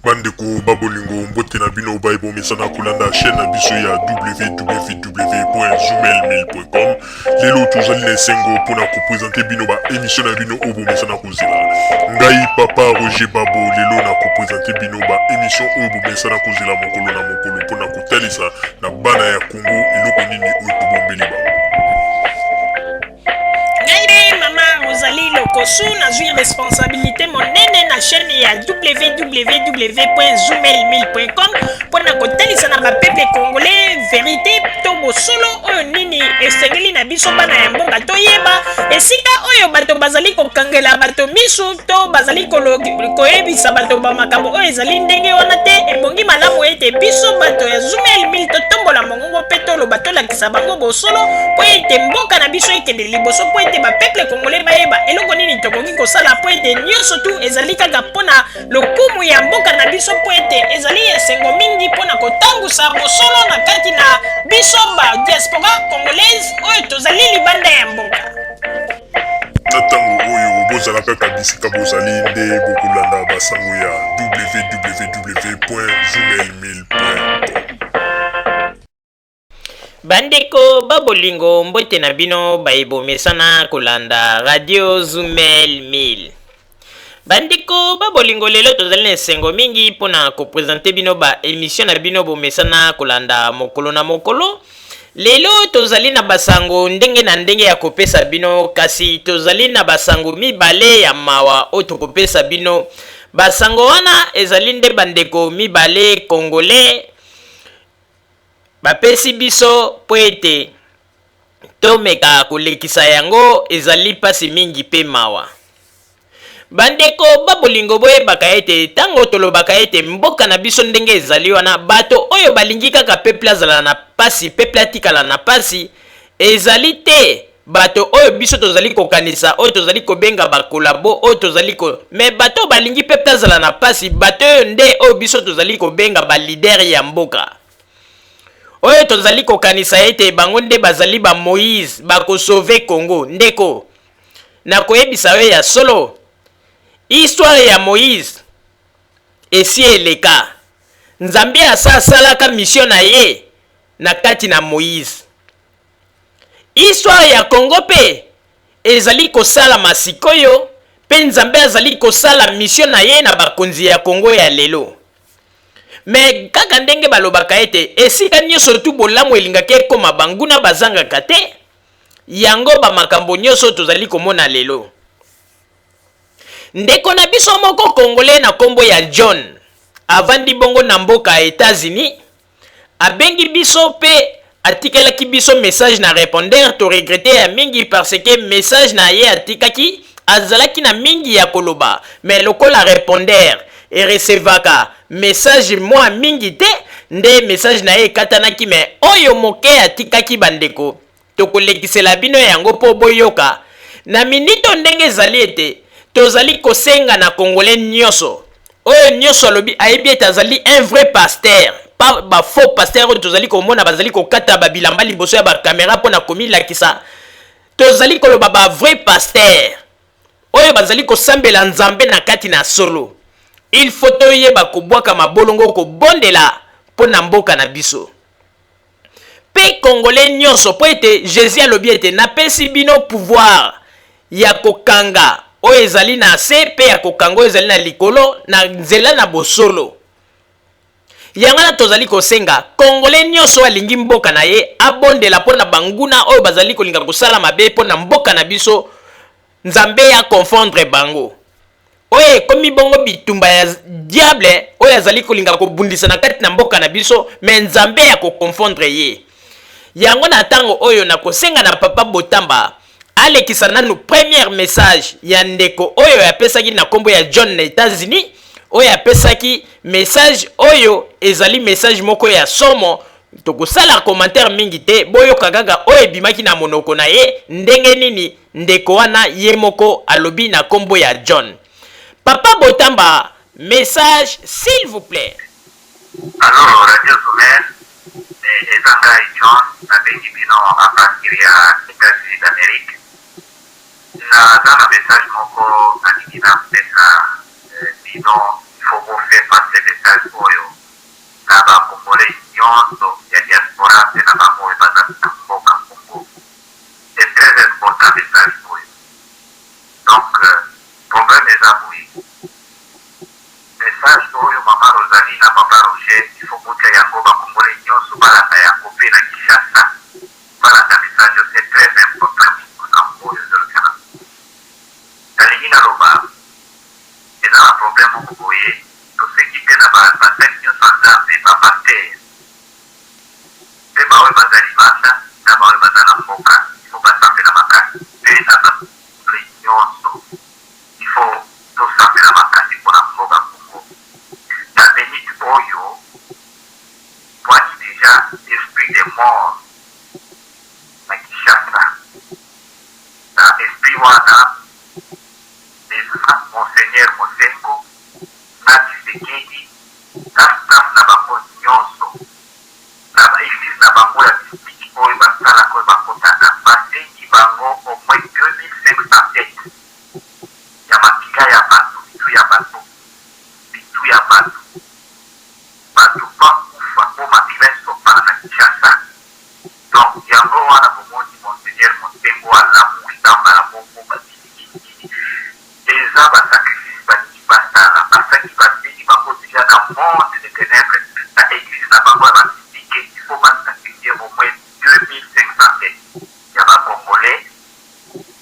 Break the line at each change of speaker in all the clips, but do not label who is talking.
Bandeko babolingo mbote na bino baibo mesana kolanda chaîne na biso ya www.zumel1000.com. Lelo tozali na esengo mpona kopresente bino ba émission na bino oyo bomesana kozela. Ngai papa Roger Babo lelo na kopresente bino ba émission oyo bomesana kozela mokolo na mokolo mpona kotalisa na bana ya Congo eloko nini oyo tobombeli bango.
Ozali lokosu nazwi responsabilité monene na chaîne ya www.zumel1000.com mpona kotalisa na bapeple congolais vérité to bosolo oyo nini esengeli na biso bana ya mboka toyeba esika oyo bato bazali kokangela bato misu to bazali koyebisa bato bamakambo oyo ezali ndenge wana te. Ebongi malamu ete biso bato ya Zumel 1000 totombola mongongo mpe toloba tolakisa bango bosolo mpo ete mboka na biso ekende liboso mpo ete bapeple congolais bayeba eloko nini tokoki kosala mpo ete nyonso tu ezali kaka mpona lokumu ya mboka na biso mpo ete ezali esengo mingi mpona kotambusa bosolo na kati na biso ba diaspora congolaise oyo tozali libanda ya mboka.
Na ntango oyo bozala kaka bisika bozali nde bokolanda basango ya www.zumel1000.com.
Bandeko babolingo mbote na bino baibomesana kolanda radio Zumel 1000. Bandeko babolingo lelo tozali na esengo mingi mpona kopresente bino ba émission na bino bomesana kolanda mokolo na mokolo. Lelo tozali na basango ndenge na ndenge ya kopesa bino, kasi tozali na basango mibale ya mawa oyo tokopesa bino. Basango wana ezali nde bandeko mibale congolais bapesi biso po ete tomeka kolekisa yango, ezali pasi mingi pe mawa. Bandeko babolingo boyebaka ete tango tolobaka ete mboka na biso ndenge ezali wana, bato oyo balingi kaka peuple azala na pasi, peuple atikala na pasi, ezali te bato oyo biso tozali kokanisa, oyo tozali kobenga bakolabo, oyo tozali me bato balingi peuple azala na pasi, bato oyo nde oyo biso tozali kobenga ba leader ya mboka. Oyo tozali kokanisa ete bango nde bazali ba Moïse bakosauve Congo. Ndeko na koyebisa yo ya solo, histoire ya Moïse esi eleka. Nzambe asalaka mission na ye na kati na Moïse. Histoire ya Congo pe ezali kosala masikoyo, pe Nzambe azali kosala mission na ye na bakonzi ya Congo ya lelo. Me kaka ndenge balobaka ete esika nyonso tu bolamu elingaki ekoma banguna bazangaka te, yango bamakambo nyonso tozali komona lelo. Ndeko na biso moko congolais na kombo ya John avandi bongo na mboka ya États-Unis abengi biso pe atikelaki biso message na répondeur. To regrette ya mingi parce que message na ye atikaki azalaki na mingi ya koloba, mais lokola répondeur erecevaka message mwa mingi te, nde message na ye katanaki. Me oyo moke atikaki bandeko tokolekisela bino yango po boyoka na minito ndenge ezali ete tozali kosenga na congolais nyonso oyo nyonso alobi ayebi ete azali un vrai pasteur, pas ba faux pasteur oyo tozali komona bazali kokata babilamba liboso ya bakamera mpona komilakisa. Tozali koloba ba vrai pasteur oyo bazali kosambela Nzambe na kati na solo. Il faut toyeba kobwaka mabolongo kobondela mpona mboka na biso pe congolais nyonso po ete Jésus alobi ete napesi bino pouvoir ya kokanga oyo ezali na se pe ya kokanga oyo ezali na likolo na nzela na bosolo. Yango na tozali kosenga congolais nyonso alingi mboka na ye abondela mpona banguna oyo bazali kolinga kosala mabe mpona mboka na biso, Nzambe ya confondre bango. Oye komi bongo bitumba ya diable oyo azali kolinga kobundisa na kati na mboka na biso, me Nzambe ya kokonfondre ye. Yango na tango oyo na kosenga na papa Botamba alekisa nanu premier message ya ndeko oyo apesaki na kombo ya John na États-Unis, oyo apesaki message oyo ezali message moko ya somo. Tokosala commentaire mingi te, boyoka kaka oyo ebimaki na monoko na ye ndenge nini ndeko wana ye moko alobi na kombo ya John. Papa Botamba, message s'il vous plaît.
Alors, Radio Zumel, Ezanga et John, avec Bino à partir des États-Unis d'Amérique. Dans le message, mon co, Anina, Bino, il faut vous faire passer des oyo mama Rosalie na papa Roger ifo botia yango bakongole nyonso balanda yango mpe na Kinshasa balanda message c'est très important makambo oyo ezolukana nalingi naloba eza na problème moko boye toseki mpe na bataki nyonso ya nzambe bapaster mpe baoyo baza libanda na baoyo baza na mboka ifo basambela makasi mpe na bakongole nyonso ifo tosambela makasi mpona mboka Kongo na minute oyo voici déjà esprit de mort na Kinshasa na esprit wana eza monseigneur Mosengo na Tshisekedi na staff na bango nyonso na baeglise na bango ya district oyo basalaka oyo bakotana basengi bango au moins 2500 tete ya makila ya bato bitu ya bato bitu ya bato bato bakufa po makila esopana na Kinshasa donc yango wana bomoni monseigneur Mosengo alamu itambala moko batilikini eza basacrifice balingi basala basangi basengi bango deja na monde de ténèbres na église na bango ya basitike il faut basacrifier au moins 2500 tete ya bakongolais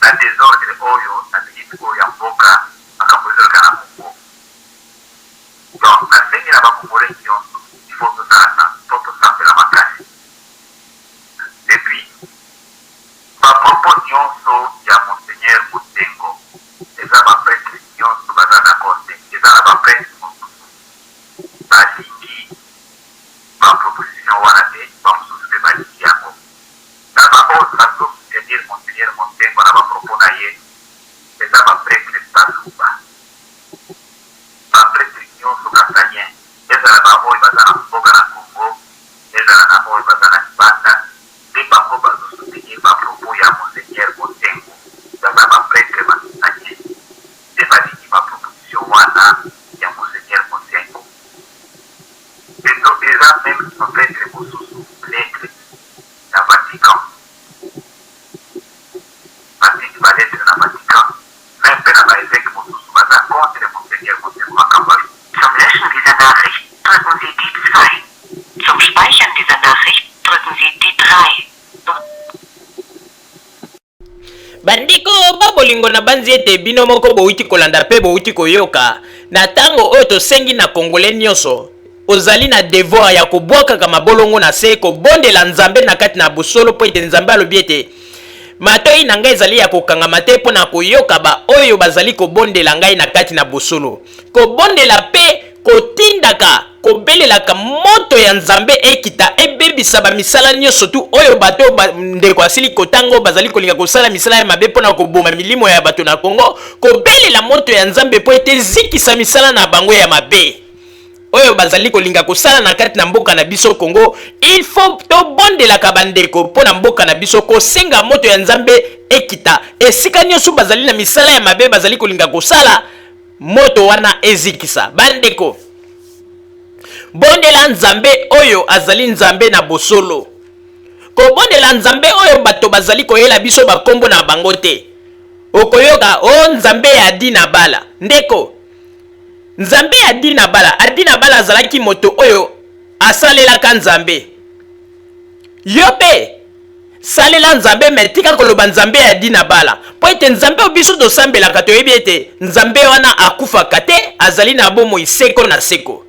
na désordre oyo na minute oyo ya mboka makambo ezoloka na Kongo donc nasengi na bakongolais nyonso il faut tosala po tosambela makasi et puis bapropos nyonso ya monseigneur Mosengo eza baprêtre nyonso baza d'accord te eza na baprêtre mosusu balingi baproposition wana te bamosusu mpe balingi yango na baoyo bazosoutenir monseigneur Mosengo na bapropos na ye eza baprêtre baluba baprêtre nyonso kasanien ezala baoyo baza na mboka na Kongo ezala na oyo baza na libanda nde bango bazosoutenir bapropos ya monseigneur Mosengo baza baprêtre basanien nde balingi baproposition wana ya monseigneur Mosengo eza meme baprêtre mosusu lettre ya Vatican batingi baletre na Vatican meme mpe na baevêque mosusu baza contre monseigneur Mosengo makambo ayo.
Zum Löschen dieser Nachricht drücken Sie die 2. Zum Speichern dieser Nachricht drücken Sie die 3.
bandeko babolingo na banzi ete bino moko bouti kolanda pe bouti koyoka na tango oyo tosengi na kongole nyonso ozali na devoir ya kobwakaka mabolongo na se kobondela nzambe na kati na busolo po ete nzambe alobi ete matoi na ngai ezali ya kokangama te mpo na koyoka ba oyo bazali kobondela ngai na kati na busolo kobondela pe kotindaka kobelelaka moto ya nzambe ekita ebebisa bamisala nyonso tu oyo bato ndeko asili kotango bazali kolinga kosala misala ya mabe mpo na koboma milimo ya bato na Kongo kobelela moto ya nzambe po ete zikisa misala na bango ya mabe oyo bazali kolinga kosala na kati na mboka na biso Kongo. Il faut tobondelaka bandeko mpo na mboka na biso kosenga moto ya nzambe ekita esika nyonso bazali na misala ya mabe bazali kolinga kosala moto wana ezikisa bandeko bondela nzambe oyo azali nzambe na bosolo kobondela nzambe oyo bato bazali koyela biso bakombo na bango te okoyoka o nzambe ya Dina Bala ndeko nzambe ya Dina Bala azalaki moto oyo asalelaka nzambe yo mpe salela nzambe metika koloba nzambe ya Dina Bala po ete nzambe o biso tosambelaka toyebi ete nzambe wana akufaka te azali na bomoi seko na seko.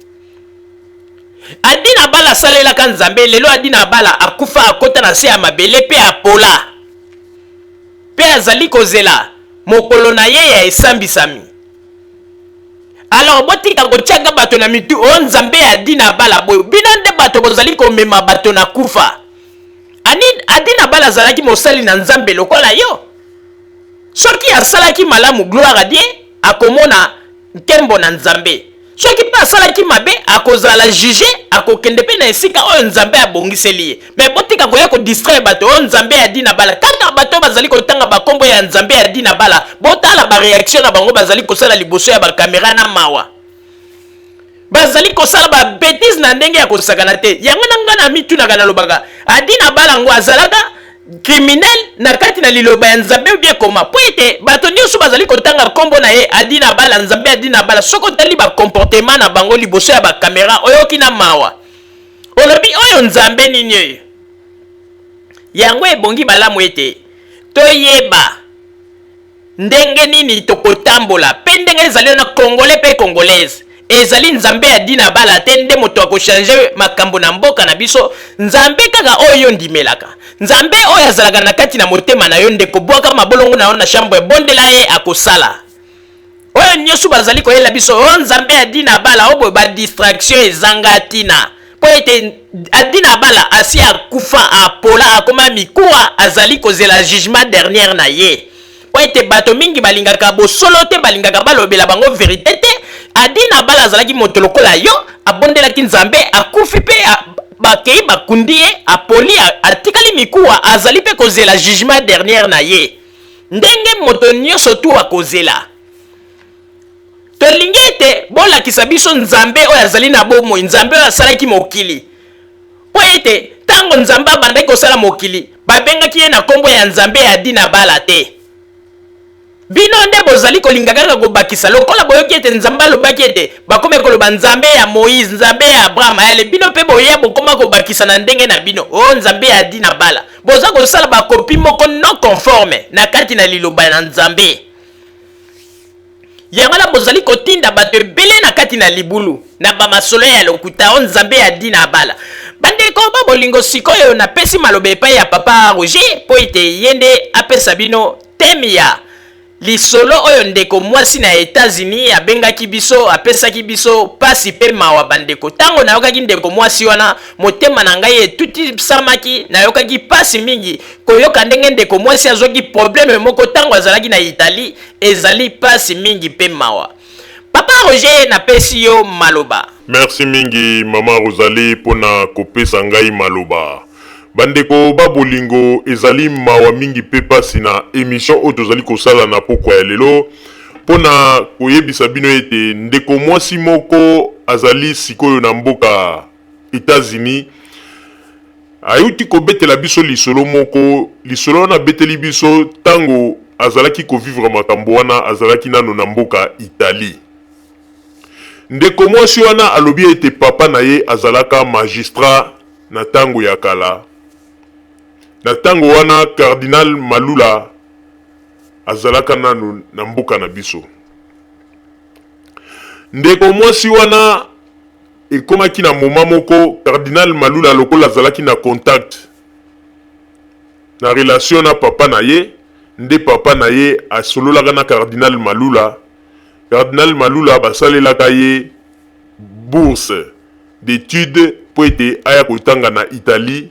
Adina Bala salelaka nzambe lelo Adina Bala akufa akota na se ya mabele pe apola pe azali kozela mokolo na ye ya esambisami. Alors botika kotiaka bato na mitu o nzambe ya Adina Bala boyo bino nde bato bozali komema bato na kufa. Adina Bala azalaki mosali na nzambe lokola yo soki asalaki malamu gloire a Dieu akomona nkembo na nzambe soki pa asalaki mabe akozala juge akokende pe na esika oyo nzambe abongiseli ye me botika koya kodistraire bato oyo nzambe ya Dina Bala kaka bato bazali kotanga bakombo ya nzambe ya Dina Bala botala bareaction na bango bazali kosala liboso ya bakamera na mawa bazali kosala ba bêtise na ndenge ya kosakana te yango na nga na mitunaka na lobaka Adina Bala ngo azalaka criminel na kati na liloba ya nzambe bien koma po ete bato nyonso bazali kotanga kombo na ye adina bala nzambe adina bala soko otali comportement na bango liboso ya bakamera oyoki na mawa olobi oyo nzambe nini oyo yango ebongi balamu ete toyeba ndenge nini tokotambola pe ndenge ezali na congolais pe congolaise ezali nzambe adina bala te nde moto akochange makambo na mboka na biso nzambe kaka oyo ndimelaka nzambe oyo azalaka na kati na motema na yo ndeko bwaka mabolongo na yo na chambre ebondela ye akosala oyo nyonso bazali koyela biso oyo nzambe adina bala oyo badistraction ezanga ntina po ete adina bala asi akufa apola akoma mikuwa azali kozela jugement dernière na ye po ete bato mingi balingaka bosolo te balingaka balobela bango verité te adina bala azalaki moto lokola yo abondelaki nzambe akufi mpe bakei bakundi ye apoli atikali mikuwa azali mpe kozela jugement dernière na ye ndenge moto nyonso tu akozela tolingi ete bolakisa biso nzambe oyo azali na bomoi nzambe oyo asalaki mokili po ete ntango nzambe abandaki kosala mokili babengaki ye na nkombo ya nzambe ya adina bala te bino nde bozali kolinga kaka kobakisa lokola boyoki ete nzambe alobaki ete bakome koloba nzambe ya moïse nzambe ya abraham ayale bino mpe boya bokoma kobakisa na ndenge na bino o nzambe ya adina bala boza kosala bakopi moko non conforme na kati na liloba na nzambe yango na bozali kotinda bato ebele na kati na libulu na bamasolo ya lokuta o nzambe ya adina bala bandeko babolingo sikoyo napesi maloba epai ya papa Roger po ete ye nde apesa bino teme ya lisolo oyo ndeko mwasi na États-Unis abengaki biso apesaki biso pasi pe mawa bandeko tango nayokaki ndeko mwasi wana motema na ngai etuti samaki nayokaki pasi mingi koyoka ndenge ndeko mwasi azwaki problème moko tango azalaki na Italie ezali pasi mingi pe mawa papa Roger napesi yo maloba.
Merci mingi mama Rosalie pona kopesa ngai maloba. Bandeko babolingo ezali mawa mingi pe pasi na émission oyo tozali kosala na pokwa ya lelo pona koyebisa bino ete ndeko mwasi moko azali sikoyo na mboka États-Unis ayuti kobetela biso lisolo moko lisolo na beteli biso tango azalaki kovivre makambo wana azalaki nano na mboka Italie. Ndeko mwasi wana alobi ete papa na ye azalaka magistrat na tango ya kala. Na tango wana Cardinal Malula azalaka nanu na mboka na biso. Ndeko mwasi wana ekomaki na moma moko Cardinal Malula lokola azalaki na contact na relation na papa na ye nde papa na ye asololaka na Cardinal Malula. Cardinal Malula basalelaka ye bourse d'études po ete aya kotanga na Italie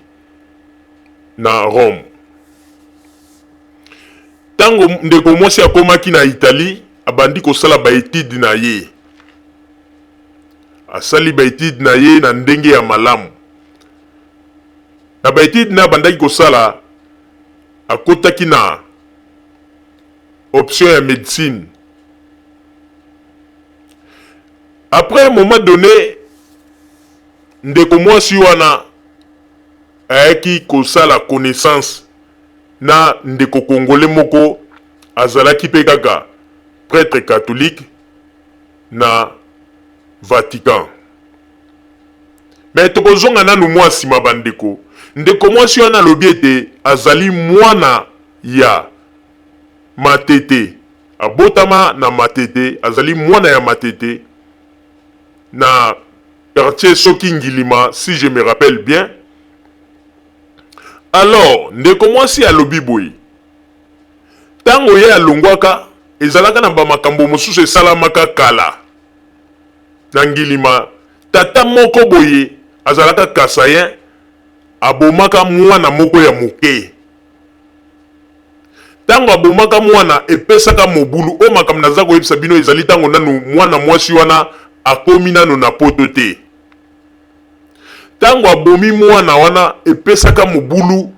na Rome. Tango ndeko mwasi akomaki na Italie abandi kosala ba étude na ye. Asali ba étude na ye na ndenge ya malamu. Na ba étude na bandaki kosala akotaki na option ya médecine. Après un moment donné ndeko mwasi wana ayaki kosala connaissance na ndeko congolais moko azalaki pe kaka prêtre catholique na Vatican. Mais tokozonga nanu mwasi mabandeko ndeko mwasi wana lobi ete azali mwana ya Matete abotama na Matete azali mwana ya Matete na quartier Soki Ngilima si je me rappelle bien. Alors ndeko mwasi alobi boye tango ye alongwaka ezalaka na bamakambo mosusu esalamaka kala na Ngilima tata moko boye azalaka kasayen abomaka mwana moko ya moke. Tango abomaka mwana epesaka mobulu o makambo naza koyebisa bino ezali tango nanu mwana mwasi wana akomi nanu na poto te. Tango abomi mwana wana epesaka mobulu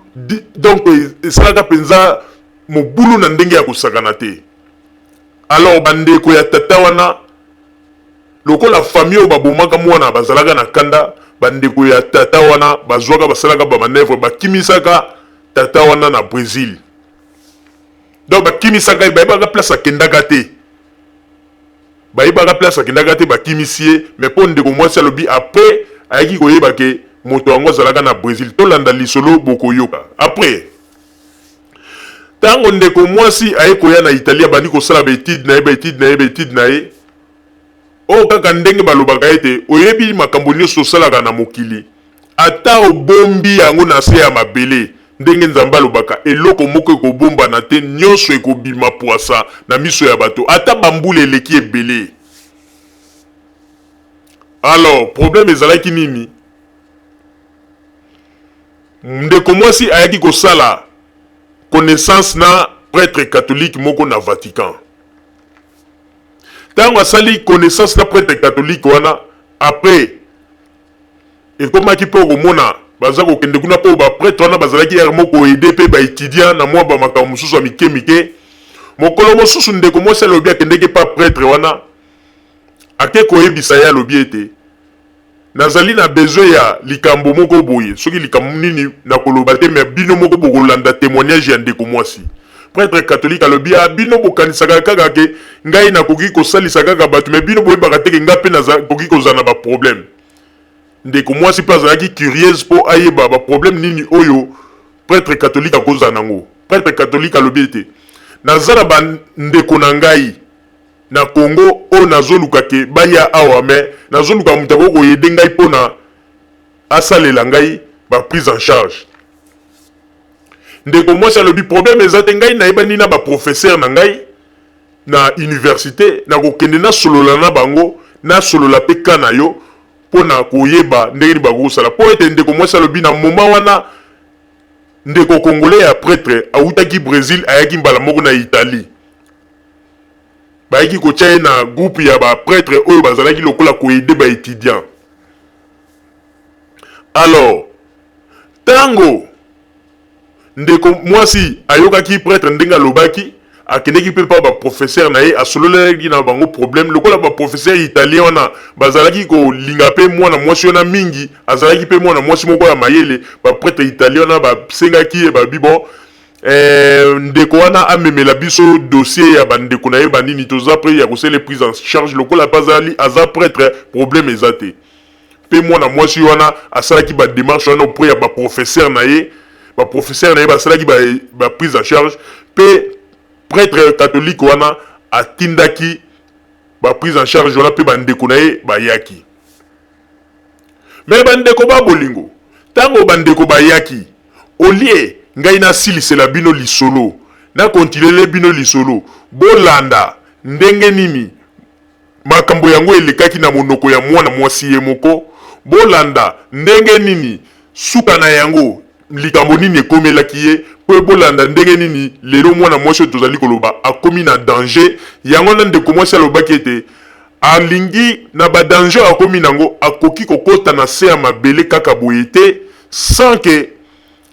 donc esalaka penza mobulu na ndenge ya kosakana te. Alors bandeko ya tata wana lokola famille oyo babomaka mwana bazalaka na kanda bandeko ya tata wana bazwaka basalaka ba manœuvre bakimisaka tata wana na Brésil. Donc bakimisaka bayebaka place akendaka te. Bayebaka place akendaka te bakimisie mais po ndeko mwasi alobi après ayaki koyeba ke moto yango azalaka na Brésil tolanda lisolo bokoyoka. Après tango ndeko mwasi aye koya na Italie bandi kosala betide na ye o kaka ndenge balobaka ete oyebi makambo nyonso osalaka na mokili ata obombi yango na se ya mabele ndenge nzambe alobaka eloko moko ekobomba na te nyonso ekobima poasa na miso ya bato ata bambula eleki ebele. Alors problème ezalaki nini? Ndeko mwasi ayaki kosala connaissance na prêtre catholique moko na Vatican. Tango asali connaissance na prêtre catholique wana après ekomaki po komona baza kokende kuna po ba prêtre wana bazalaki er moko aider pe ba étudiant na mwa ba makambo mosusu ya mike mokolo mosusu ndeko mwasi alobi akendeki pa prêtre wana ake koyebisa ye alobi ete nazali na besoin ya likambo moko boye soki likambo nini na koloba te mais bino moko bokolanda témoignage ya ndeko mwasi. Prêtre catholique alobi bino bokanisaka kaka ke ngai nakoki kosalisa kaka bato mais bino boyebaka te ke nga mpe nakoki kozala na baproblème. Ndeko mwasi mpe azalaki curieuse mpo ayeba baproblème nini oyo prêtre catholique akozala nango. Prêtre catholique alobi ete naza na bandeko na ngai na Congo oyo nazoluka ke baya awa me nazoluka moto akoki koyede ngai mpo na asalela ngai prise en charge. Ndeko mwasi alobi problème eza te ngai nayeba nini na baprofesseur na ngai na université na kokende nasolola na bango nasolola mpe ka na yo mpo na koyeba ndenge nini bakosala mpo ete ndeko mwasi alobi na moma wana ndeko congolais ya prêtre awutaki Brésil ayaki mbala moko na Italie bayaki kotia ye na groupe ya baprêtre oyo bazalaki lokola koyede baétudiant. Alors tango ndeko mwasi ayokaki prêtre ndenge alobaki akendeki mpe pa baprofesseur na ye asololaki na bango problème lokola baprofesseur italien wana bazalaki kolinga mpe mwana mwasi wana mingi azalaki mpe mwana mwasi moko ya mayele baprêtre italien wana basengaki ye babi bon ndeko wana amemela biso dossier ya bandeko na ye banini toza mpe ya kosala prise en charge lokola bazali aza prêtre problème eza te mpe mwana mwasi wana asalaki badémarche wana auprès ya baprofesseur na ye baprofesseur na ye basalaki prise en charge mpe prêtre catholique wana atindaki prise en charge wana mpe bandeko na ye bayaki. Me bandeko ba bolingo tango bandeko bayaki olie ngai nasilisela bino lisolo na kontinele bino lisolo bolanda ndenge nini makambo yango elekaki na monoko ya mwana mwasi ye moko bolanda ndenge nini suka na yango likambo nini ekomelaki ye po bolanda ndenge nini lelo mwana mwasi tozali koloba akomi na danger yango na ndeko mwasi alobaki ete alingi na badanger akomi nango akoki kokota na se ya mabele kaka boye te sans ke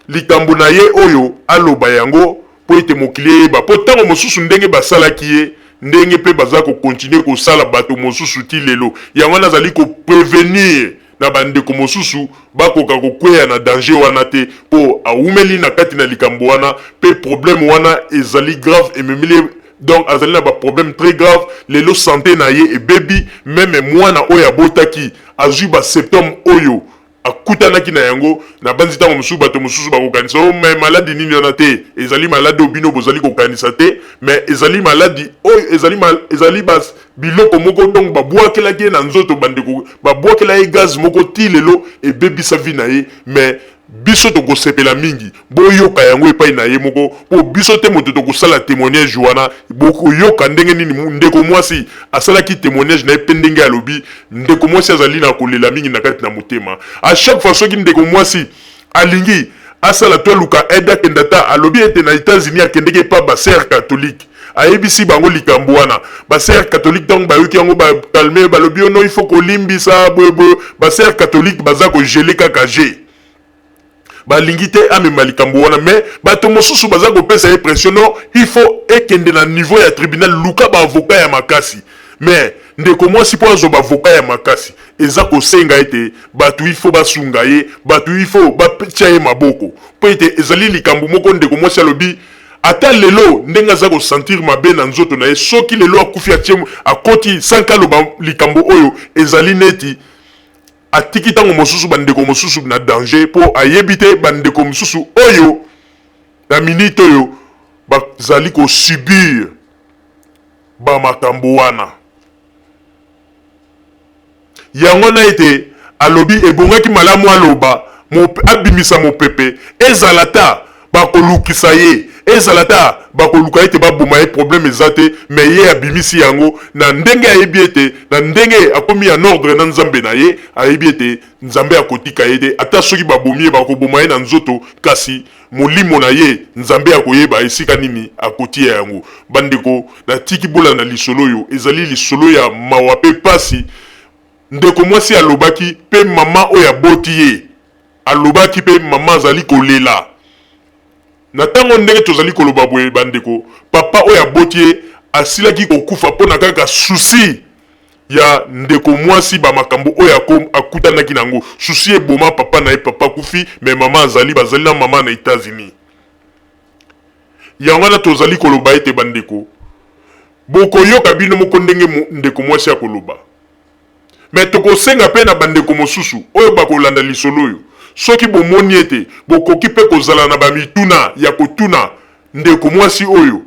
likambo na ye oyo aloba yango po ete mokili yeba po ntango mosusu ndenge basalaki ye ndenge mpe baza kokontinue kosala bato mosusu ti lelo yango nazali koprevenir na bandeko mosusu bakoka kokweya na danger wana te po awumeli na kati na likambo wana pe problème wana ezali grave ememeli donc azali na problème très grave lelo santé na ye ebebi même mwana oyo abotaki azwi symptôme oyo akutanaki na yango na banzi ntango mosusu bato mosusu bakokanisa o me maladi nini wana te ezali maladi oyo bino bozali kokanisa te mais ezali maladi oyo ezali biloko moko donc babwakelaki ye na nzoto bandeko babwakela ye gaz moko ti lelo ebebisa vi na ye mais biso tokosepela mingi boyoka yango epai na ye moko po biso te moto tokosala témoignage wana bokoyoka ndenge nini ndeko mwasi asalaki témoignage na ye mpe ndenge alobi ndeko mwasi azali na kolela mingi na kati na motema à chaque fois soki ndeko mwasi alingi asala to aluka aide akenda ta alobi ete na États-Unis akendeki pa basere catholique ayebisi bango likambo wana basere catholique ntango bayoki yango bakalme balobi ono il faut kolimbisa boyeboye basere catholique baza kogele kaka je balingi te amema likambo wana mais bato mosusu baza kopesa ye pression no il faut ekende na niveau ya tribunal luka baavocat ya makasi mais ndeko mwasi po azoba avocat ya makasi eza kosenga ete bato ifo basunga ye bato ifo batia ye maboko po ete ezali likambo moko ndeko mwasi alobi ata lelo ndenge aza kosentir mabe na nzoto na ye soki lelo akufi atie akoti sanka aloba likambo oyo ezali neti atiki ntango mosusu bandeko mosusu na danger mpo ayebi te bandeko mosusu oyo na minute oyo bazali kosubir bamakambo wana yango na ete alobi ebongaki malamu aloba abimisa mopepe ezala ta bakolukisa ye ezala ta bakoluka ete baboma ye problème eza te me ye abimisi yango na ndenge ayebi ete na ndenge akomi en ordre na nzambe na ye ayebi ete nzambe akotika ye te ata soki babomi ye bakoboma ye na nzoto kasi molimo na ye nzambe akoyeba esika nini akotia yango bandeko natiki bolanda lisolo oyo ezali lisolo ya mawa mpe pasi ndeko mwasi alobaki pe mama oyo aboti ye alobaki pe mama azali kolela na ntango ndenge tozali koloba boye bandeko papa oyo aboti ye asilaki kokufa mpona kaka susi ya ndeko mwasi bamakambo oyo akutanaki nango susi eboma papa na ye papa kufi me mama bazali na mama na États-Unis yango wana tozali koloba ete bandeko bokoyoka bino moko ndenge ndeko mwasi akoloba me tokosenga mpe na bandeko mosusu oyo bakolanda lisolo oyo soki bomoni ete bokoki mpe kozala na bamituna ya kotuna ndeko mwasi oyo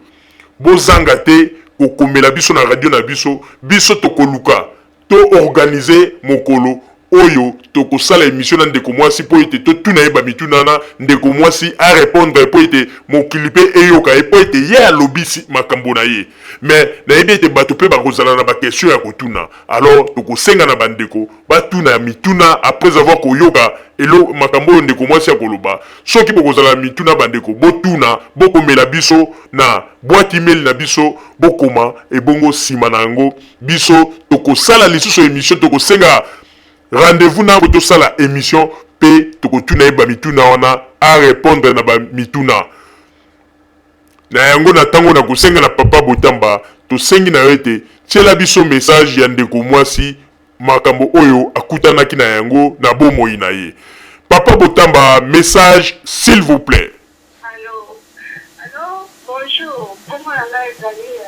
bozanga te kokomela biso na radio na biso tokoluka to organize mokolo oyo tokosala émission na ndeko mwasi po ete totuna ye bamituna na ndeko mwasi a répondre po ete mokili mpe eyoka ye po ete ye alobisi makambo na ye me nayebi ete bato mpe bakozala na bakestion ya kotuna alors tokosenga na bandeko batuna ya mituna après avoir koyoka elo makambo oyo ndeko mwasi ya koloba soki bokozala na mituna bandeko botuna bokomela biso na boîte email na biso bokoma ebongo nsima na yango biso tokosala lisusu émission tokosenga rendez-vous na botosala émission pe tokotuna ye bamituna wana a répondre na bamituna na yango na tango na kosenga na papa Botamba tosengi na yo ete tiela biso message ya ndeko mwasi makambo oyo akutanaki na yango na bomoi na ye papa Botamba message s'il vous plaît.
Allô, bonjour, comment ezali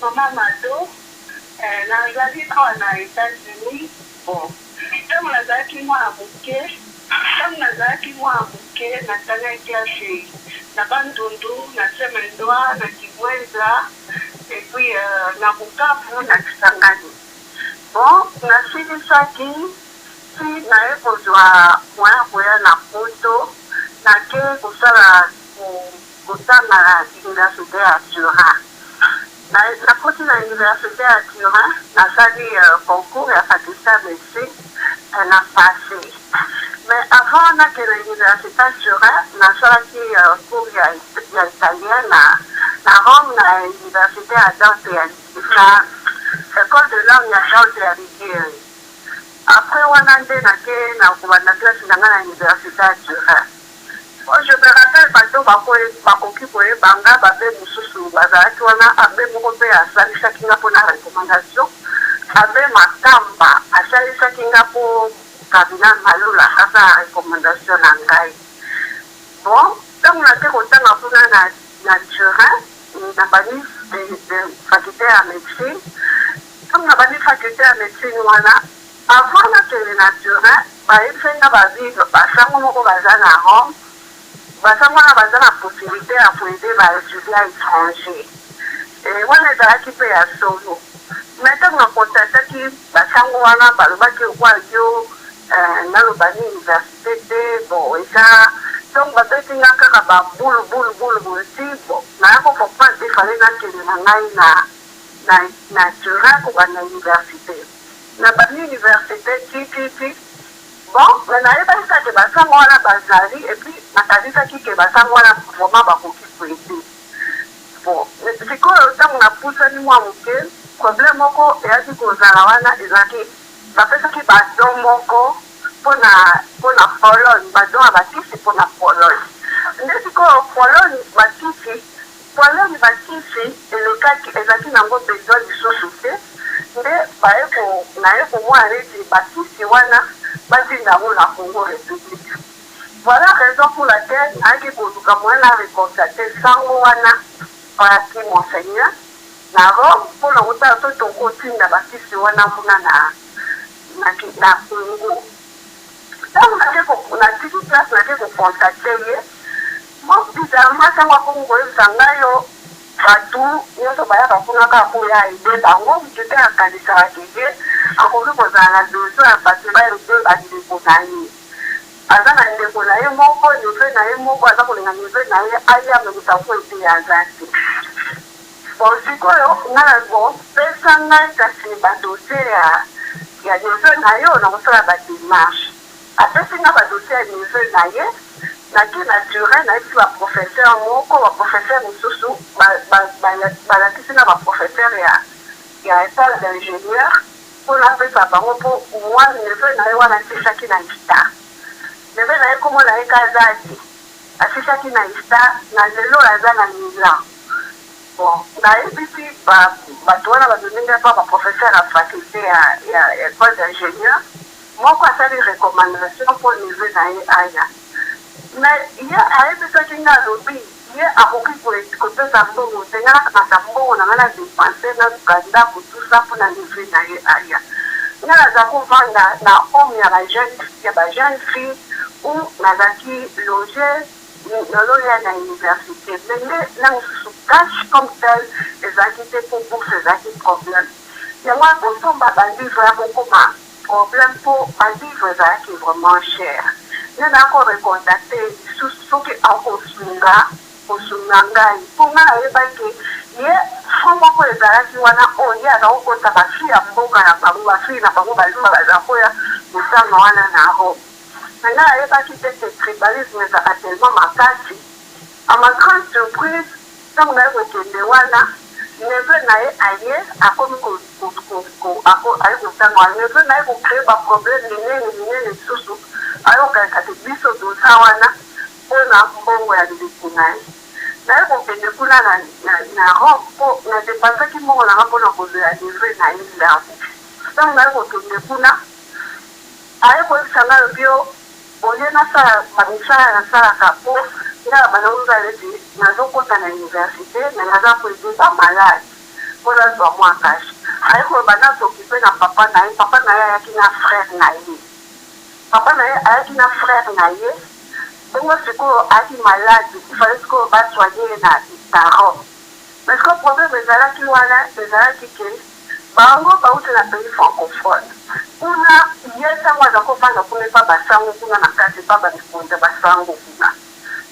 maman Mado nazali awa na États-Unis bon ntango nazalaki mwana moke natanga eklase na bandundu na Semendwa na Kibweza epuis na Bukavu na Kisangani bon nasilisaki si naye kozwa moya koya na poto nake kosala kotanga na université ya Turin nakoti na université ya Turin nasali concours ya faculté médecine na passé mais avant nake na université ya Turin nasalaki cours ya italien na Rome na université ya Dante ya école de langue ya Dante ya Ligieri après wana nde nake na kobanda classe na ngai na université ya Turin. Je me rappelle bato bakoki koyebanga babe mosusu bazalaki wana abe moko mpe asalisaki nga mpona recommandation abe Makamba asalisaki nga mpo kabila malula asa recommandation na ngai bon ntango nake kotanga mpona na Turin na bani faculté ya médecine ntango na bani faculté ya médecine wana avant nakende na Turin bayebisaki nga bavivre basango moko baza na Rome basango wana baza na possibilité ya koede baétudiant étranger wana ezalaki mpe ya solo mais ntango nakontataki basango wana balobaki okwa yo naloba ni université te bon eza donc babeti nga kaka babulubulu ti bon naya kokomprendre te fale nakende na ngai na Turin kobanda université na bani université ti bon mais nayebaki ke basango wana bazali epuis nakazisaki ke basango wana vraiment bakoki koede bon sikoyo ntango napusani mwa moke problème moko eyaki kozala wana ezalaki bapesaki badon moko mpona Pologne badon ya bakisi mpona Pologne nde sikoyo Pologne bakisi elekaki ezalaki nango besoin lisusu te nde naye komwa neti bakisi wana batinda ngo na Congo République. Voilà raison pour laquelle aki koluka mwana recontacter sango wana paraki monseigneur na Rome pour na kota to tokotinda bakisi wana kuna na Congo. Donc na tiki place na ke contacter ye. Moi bizarrement sango Congo sangayo batu nyonso bayaka kuna kaka ya ide bango kite akanisa bakige akoki kozala dozo ya bato bayebe bandeko na ye aza na ndeko na ye moko nive na ye moko aza kolinga nive na ye aya amekuta ko ete ya za te bon sikoyo nga na bon pesa ngai kasi badosie ya nive na ye ona kosala bademarshe apesi nga badosie ya nive na ye naki naturel na esi baprofesseur moko baprofesseur mosusu balakisi na baprofesseur ya école d'ingénieur mpona apesa bango mpo mwana neve na ye wana asisaki na ista neve na ye komo na ye kaza te asisaki na ista na lelo aza na milan bon nayebisi bato wana badonenge mpa baprofesseur ya faculté ya école d'ingénieur moko asali recommandation mpo neve na ye aya mais ye ayebisaki nga alobi ye akoki kopesa mbongo te nga nakapasa mbongo na nga na dépense naluka ndako tusa mpona neve na ye aya nga naza kovanda na home ya bajeune fille ou nazalaki loge naloya na université menge na mosusu cash comme tel ezalaki te po bourse ezalaki problème yango akosomba balivre ya kokoma problème mpo balivre ezalaki vraiment cher nde nakorecontacte soki akosunga ngai mpo nga nayebaki ye fo moko ezalaki wana oyo ye azakokota bafille ya mboka na bango bafille na bango balima baza koya mosanga wana na Rome na nga nayebaki te ke tribalisme ezaka tellement makasi a ma grande surprise ntango naye kokende wana neve na ye aye akomi aye kosanga wana neve na ye kocree baproblème minene lisusu ayokaka te biso dosa wana mpona mbongo ya ndeko na ye naye kokende kuna na Rome mpo nadepensaki mbongo nanga mpona kozela neve na ye ndango ntango naye kokende kuna aye koyebisanga lobio olie nasala bamisala nasalaka mpo nga banauza ete nazokota na université me naza koede bamalade mpo nazwa mwa kashi aye koloba nazokipe na papa na ye ayaki na frère na ye papa na ye ayaki na frère na ye bongo sikoyo ayaki malade ifale sikoyo basoigne ye na Rome mais sikoyo problème ezalaki wana ezalaki ke bango bauti na pays francophone kuna ye ntango aza kofanda kuna epa basango kuna na kati epa bamikonza basango kuna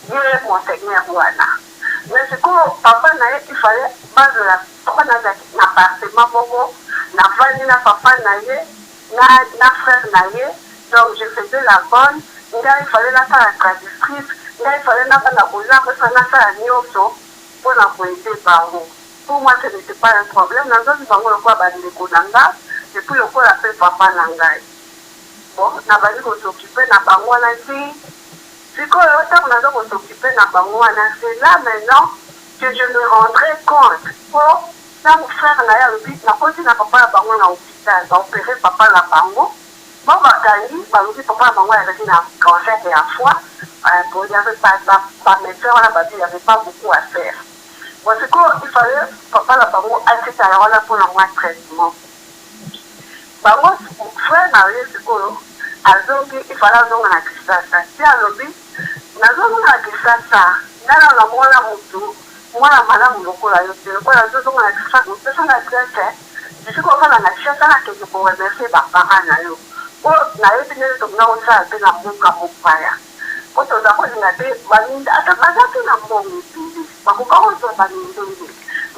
ye monseigneur wana mais sikoyo papa na ye ifale bazela papa nazalaki na appartement moko navandi na papa na ye na frère na ye donc je faisais la bonne ngai ifale nasala traductrice ngai ifale nakanda kolamba esa nasala nyonso mpona koede bango pour moi ce n'était pas un problème nazozi bango lokola bandeko na nga epuis lokola mpe papa na ngai bon nabandi kosokipe na bango wana ti sikoyo ntango naza kosokipe na bango wana c'est là maintenant que je me rendrai compte po ntango frère na ye alobi nakoti na papa na bango na hôpital baopere papa na bango bon bakangi balobi papa na bango azalaki na cancer ya foie bon il y avait pas bamédecin wana babi il y avait pas beaucoup à faire bon sikoyo il fallait papa na bango atikala wana mpona mwa traitement bango frère na ye sikoyo azongi ifale azonga na kisasa ti alobi nazonga na kisasa ngana na mwana motu mwana malamu lokola yo te lokola azozonga na kisasa mopesa na tete jisikoofana na kisasa nakende koremercie baparent na yo po nayebi ndenge tokuna kosala mpe na mboka mopaya po toza kolinga te baminda ata baza te na mbongo ebele bakoka kozwa bamindenge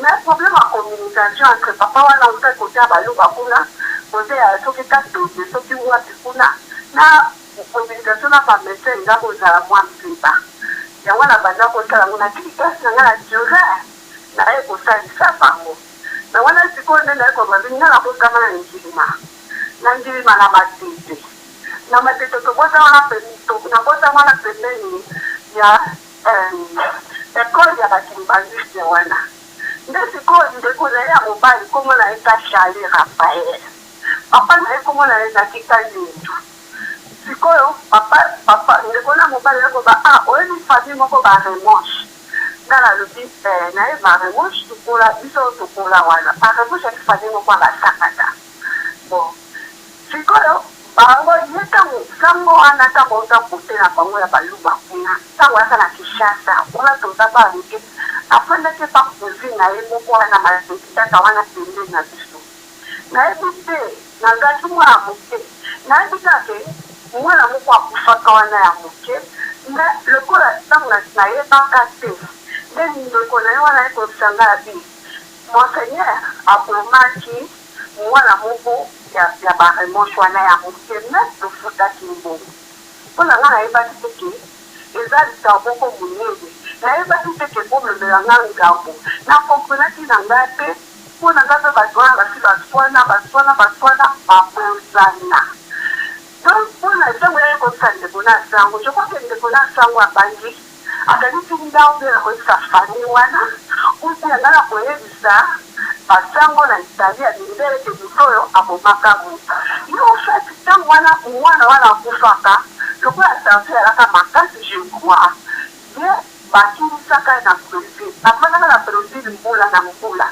mais problème ya communication entre papa wana oza kote ya baluka kuna kote ya soki katobe soki wapi kuna na communication na bamedecin eza kozala mwa mpeba yango na banda kosala ngo natiki kasi na nga na durere naye kosalisa bango na wana sikoyo nde naye kobabi nga nakokama na njilima na matete na matete nakota wana pembeni ya ekole ya bakimbangiste wana nde sikoyo ndeko na ye ya mobali kombo na ye ta Charlie Raphael papa na ye kombo na ye ezalaki Kalindu. Sikoyo papa ndeko na mobali akoba oyebi famille moko baremonche nga nalobi na ye baremonche tokola biso tokola wana baremonche yaki famille moko abasakata. Bon sikoyo bango ye ntango sango wana ntango oza kote na bango ya baluba kuna ntango aza na Kinshasa kuna toza balike afandaki pa cousin na ye moko wana malekitaka wana pembeni na biso nayebi te nangaki mwana moke nayebi kake mwana moko akufaka wana ya moke nde lokola ntango nayebaka te nde ndeko na ye wana ekosanga ya bi monseigneur abomaki mwana moko ya baremonche wana ya moke me tofutaki mbongo mpona nga nayebaki teke eza likambo moko monene nayebaki teke bomemela nga ngambo nakomprenaki na nga te mpona nga mpe bato wana basi baswana babozana donc mpona ntango ya ekokisa ndeko na sango je crois ke ndeko na sango abangi akanisi ndao mpe na koyebisa fami wana uti yanga na koyebisa basango na Italie ya mindele te moto oyo abomaka moto yo ofati ntango wana mwana wana akufaka lokola sanso yalaka makasi je crois ye bakimisaka na Brésil afandaka na Brésil mbula na mbula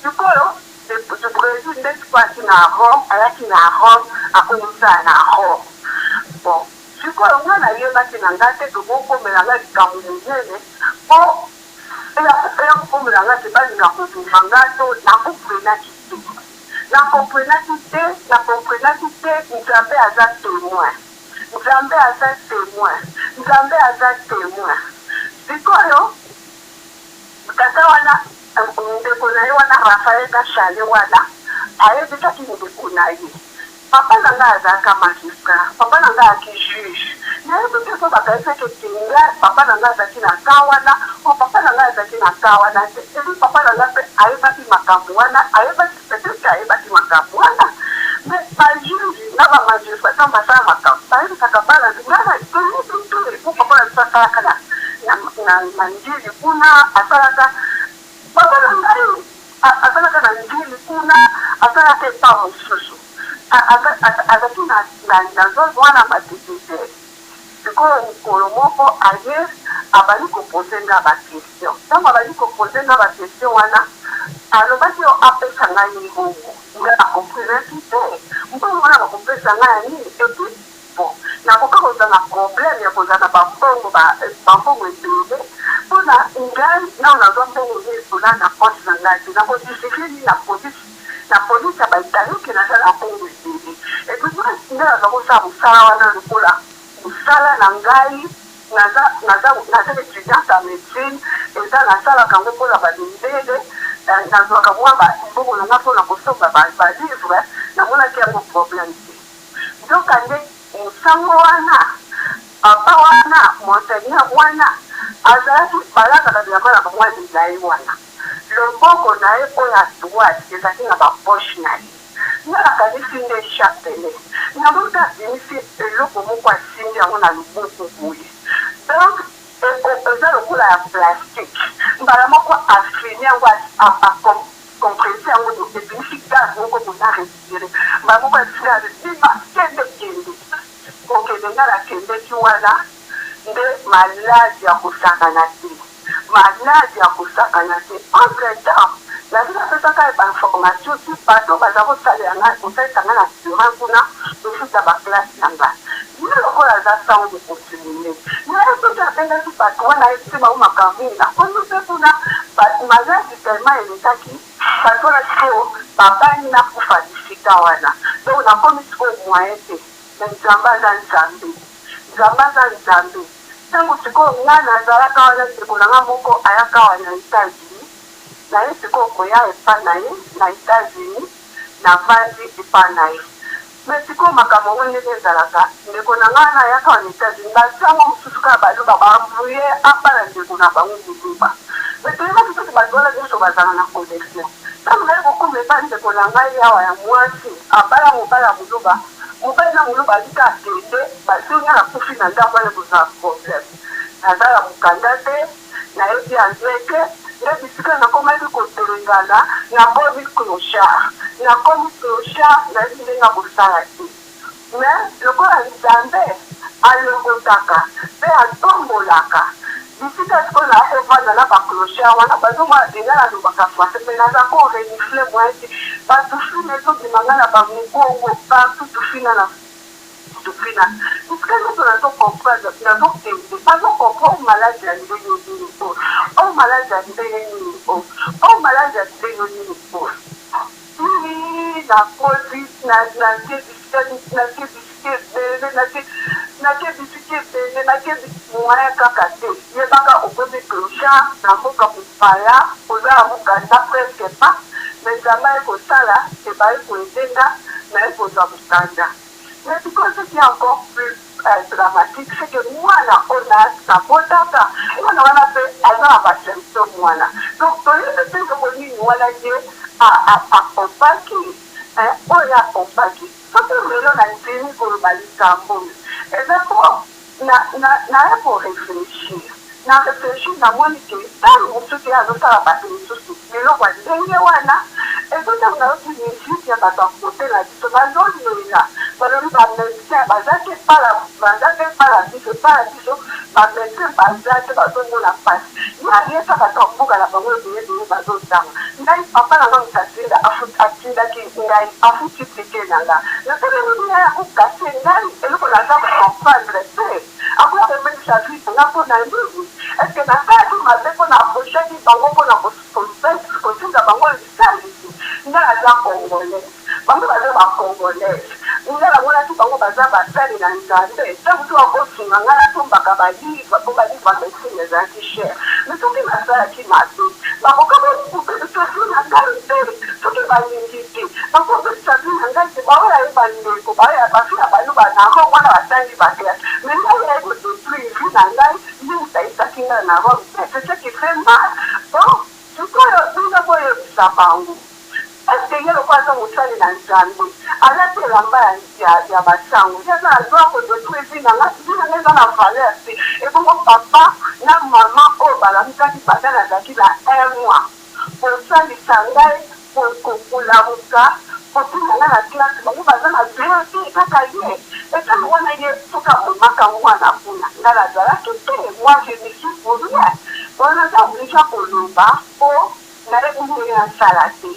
sikoyo du Brésil nde sikoyo na Rome ayaki na Rome akomisala na Rome. Bon sikoyo nga nayebaki na nga te tokokomela nga likambo monene mpo eya kokomela nga te balinga kotuma nga to nakomprenaki te nzambe aza témoin nzambe aza témoin sikoyo tata wana ndeko na ye wana Rafael Kashale wana ayebisaki ndeko na ye papa na nga azalaka magistrat papa na nga ayaki juge nayebi te so bakayesaki tinga papa na nga azalaki na ka wana o papa na nga azalaki na ka wana te ebi papa na nga mpe ayebaki makambo wana peut-être ayebaki makambo wana mais bajuge na bamagistrat ntango basala makambo bayebisaka bana nga na toyebi po papa na biso asalaka na njili kuna asalaka papa na ngai asalaka na njili kuna asalaka epa mosusu azalaki na zozo wana madepute sikoyo mokolo moko aye abali kopose nga bakestion ntango abali kopose nga bakestion wana alobaki yo apesa ngai mbongo nga akomprenaki te mbongo wana bakopesa ngai ya nini epi bon nakoka kozala na problème ya kozala na bambongo ebele mpona ngai nao nazwa mbongo esola na poche na ngai te nakodisifie nini na polisi ya baitaloki nazala mbongo ebele epi nde naza kosala mosala wana lokola mosala na ngai naza étudiante ya médecine eza nasalaka yango mpona balindele nazwaka mwa mbongo na nga mpona kosomba balivre namonaki yango problème te nzoka nde mosango wana papa wana monseigneur wana azalaki balakaka bilamba na bamwa milai wana loboko na ye oyo ya droite ezalaki na bapoche na ye nga nakanisi nde chapele namonaki abimisi eloko moko asimbi yango na loboko boye donc eza lokola ya plastique mbala moko afini yango compresi yango ebimisi gaz moko boza respire mbala moko asili azima kende kokende nga nakendeki wana nde maladi ya kosakana te entre temps nazi napesaka bainformation ti bato baza kosalisa nga na sura kuna tofuta baklase na nga ye lokola aza sango continue naye soki apengaki bato wana esi bango makambo mingi nakomi mpe kuna maladi tellement elekaki bato wana sikoyo babani nakufa bisika wana donc nakomi sikoyo moyen te na nzambe aza nzambe ntango sikoyo nga nazalaka wana ndeko na nga moko ayaka wana na États-Unis naye sikoyo koya epa na ye na États-Unis navandi epa na ye mais sikoyo makambo ngo ndenge ezalaka ndeko na nga wana ayaka wana États-Unis basango mosusu kaka baloba bavuye apa na ndeko na bango koluba mais toyebaki soki bato wana nyonso bazala na connexion ntango naye kokoma epa ndeko na ngai awa ya mwasi abala mobali ya moluba mobali na moluba alika akende basonya nakufi na ndako wana kozala problème nazala mokanda te nayebi anglais te nde bisika nakomaki kotelengana nakomi clochard nayebi ndenge akosala te mais lokola nzambe alongotaka mpe atombolaka bisika sikoyo naefanda na baclochard wana bazomona denga nalobaka français me naza ko renifle mwati batufina ezobimanga na bamugongo partout tufina na tufina bisika nyonso nazokomprendre nazokende bazokomprendre maladi ya ndenge nini o maladi ya ndenge nini o maladi ya ndenge nini nakoti nakie moyen kaka te yebaka okomi clochard na mboka mopaya kozala mokanda presque pas mais nzambe ekosala ebayi koedenga na ekozwa mokanda. Mais because ce qui est encore plus dramatique, c'est que mwana ona sabotaka mwana wana mpe aza na basymptome wana donc toyebi mpe ndoko nini wana ye akompaki oyo akompaki soki lelo na ntini koloba likambo eza po naye koréfléchir namoni ke ntango mosusu azosala bato mosusu eloko ya ndenge wana ezotanga nayoti misiki ya bato akote na biso bazolela balobi bamédecin bazaki epala biso bamédecin bazaki bazomona mpasi yayesa bato ambuka na bango ebeyebeye bazotanga ngai papa na nga mosasinda atindaki ngai afuti tike na nga nasaleli ngai akokasi ngai eloko naza kokomprendre te akoyapembenisa vie nga mpo na nini eske nasalaki mabe mpo na aprochaki bango mpo na kosinga bango lisalisi nga naza congolais bango baza bacongolaise nga namonaki bango baza basali na nzambe ntango to akosunga nga natombaka balivre mpo balivre médecine ezalaki cher mais soki nasalaki mabe bakokabatosi na ngai te soki balingi te bakopesa vi na ngai te baoyayeba ndeko bafina baluba nango wana basangi baklase mais ngai yayebodetruire vi na ngai ndingisaisaki ngai na rome te c'est ce qui fait mal donc sikoyo bino boyebisa bango eske ye lokwa aza mosali na nzambe alati elamba ya basango ye aza na droit kodetruire vi na ngai eza na valeur te ebongo papa na mama oyo balamikaki baza nazalaki na 1 mois kosalisa ngai kolamuka kotina nga na classe bango baza na te kaka ye etango wana ye soki akomaka mwana kuna nga nazalaki te moi je me suis pour rien wana aza oblige koloba mpo nayebi ndenge nasala te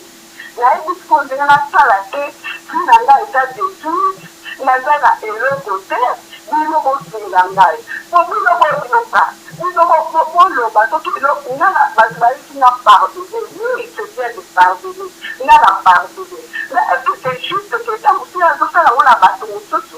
nayebi siko ndenge nasala te fi na ngai eza détruite naza na eloko te bino bosunga ngai po bino boyoka bino boloba soki ngana bato bayisi na pardonne oui c'est bien de pardonner nga na pardonne mais est-ce que c'est juste que ta mosusu azosala ngo na bato mosusu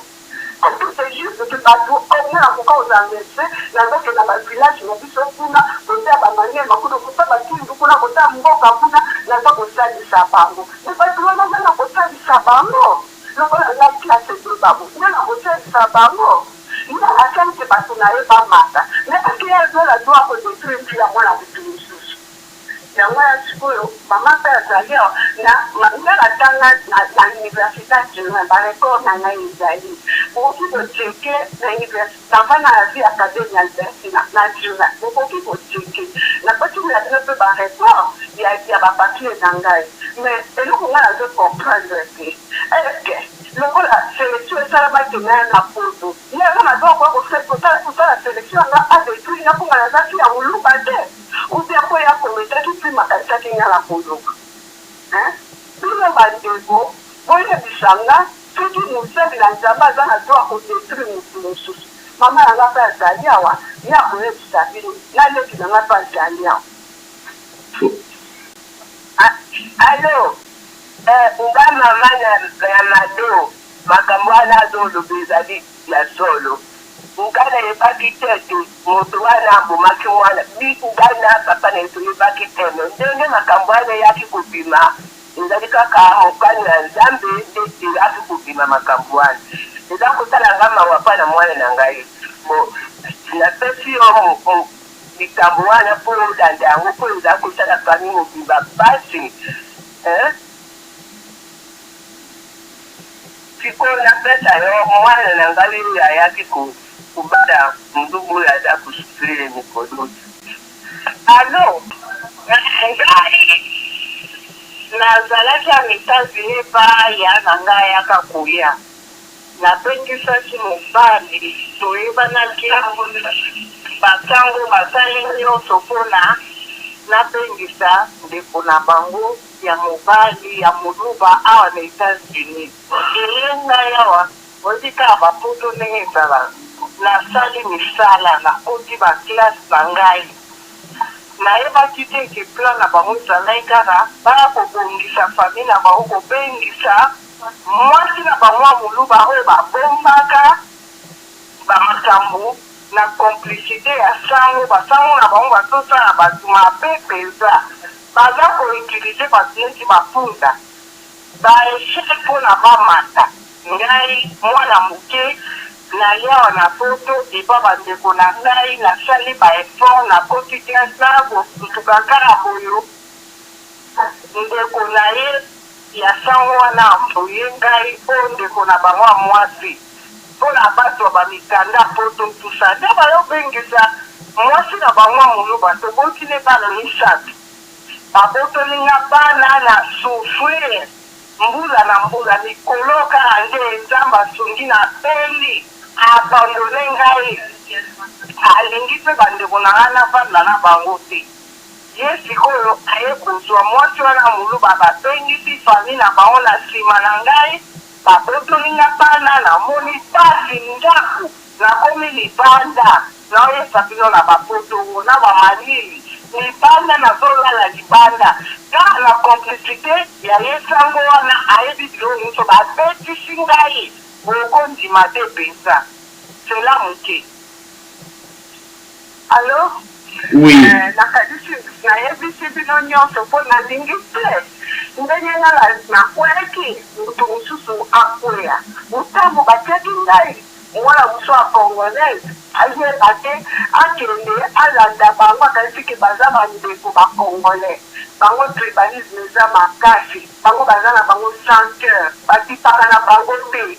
est-ce que c'est juste que bato nga na koka ozala médecin nazokenda bavillage na biso kuna kotea bamaniema kuna kota bakindu kuna kota mboka kuna naza kosalisa bango mais bato wana nga na kosalisa bango lokola nga classe de bango nga na kosalisa bango nga asali te bato na ye bamata mais ake ye azola droit kodetruire mpi yango na motu mosusu yango ya sikoyo mama mpe azali nga natanga na université general barecord na ngai ezali okoki koteke na université nava na vie académie ya université na general okoki koteke napatimela bino mpe barecord ya bapapier na ngai mais eloko nga nazo comprendre te eske lokola sélection esalamaki naye na poto yanga nazokoya kosala sélection yanga adetruire nga mponga nazaki ya moluba te ubia mpo ya kometaki mpi makanisaki nga na koluka bino bandeko boyebisa nga soki mosali na nzambe aza na droit kodetruire motu mosusu mama yanga mpe azali awa ya koyebisa bino naleki nanga mpe azali awa alo nga mama ya mado makambo wana azoloba ezali ya solo nga nayebaki te ete moto wana abomaki mwana ngai na papa na ye toyebaki te no ndenge makambo wana eyaki kobima ezali kaka mokani na nzambe nde eyaki kobima makambo wana eza kosala nga mawa mpa na mwana na ngai bo napesi yo likambo wana mpo olanda yango mpo eza kosala fami mobimba pasi sikoyo napesa yo mwana na ngai oyo ayaki kubala ndubu oyo aza kosufrire mikolo alo ngai nazalaki ya États-Unis baya na ngai yaka koya nabengisaki mobali toyebanaki basango basali nyonso mpona nabengisa ndeko na bango ya mobali ya moluba awa na États-Unis elengai awa otika bapoto ndenge ezala nasali misala nakoti baklase na ngai nayebaki te ke plan na bango ezalai kaka baya kobongisa famille na bango kobengisa mwasi na bango ya moluba oyo babombaka bamakambo na complicité ya sango basango na bango bazosala bato mabe mpenza baza koutilize bato neti bapunda baesheke mpona bamata ngai mwana moke naliawa na poto epa bandeko na ngai nasali baeffort nakoti classe na kosutuka kaka boyo ndeko na ye ya sango wana amboye ngai oyo ndeko na bango ya mwasi mpona bato bamikanda poto tusa nde bayobengisa mwasi na bango ya moluba tobotile bana misato babotolinga bana na souffrir mbula na mbula mikolo kaka nde nzambe asungi na peli abandone ngai alingi mpe bandeko na ngai navanda na bango te ye sikoyo aye kozwa mwasi wana moluba babengisi fami na bango na nsima na ngai babotolinga bana namoni pasi ndako nakomi libanda naoyesa bino na bapoto na bamalili libanda nazolala libanda kaka na complicité ya ye sango wana ayebi bilo nyonso babetisi ngai okondima te mpenza cela moke alo
Oui.
nayebisi bino nyonso mpo nalingi te ndenge nga nakweyaki moto mosusu akwea motambo batiaki ngai mwana mosu ya congolaise ayeba te akende alanda bango akasiki baza bandeko bacongolais bango tribalisme eza makasi bango baza na bango santeur batipaka na bango te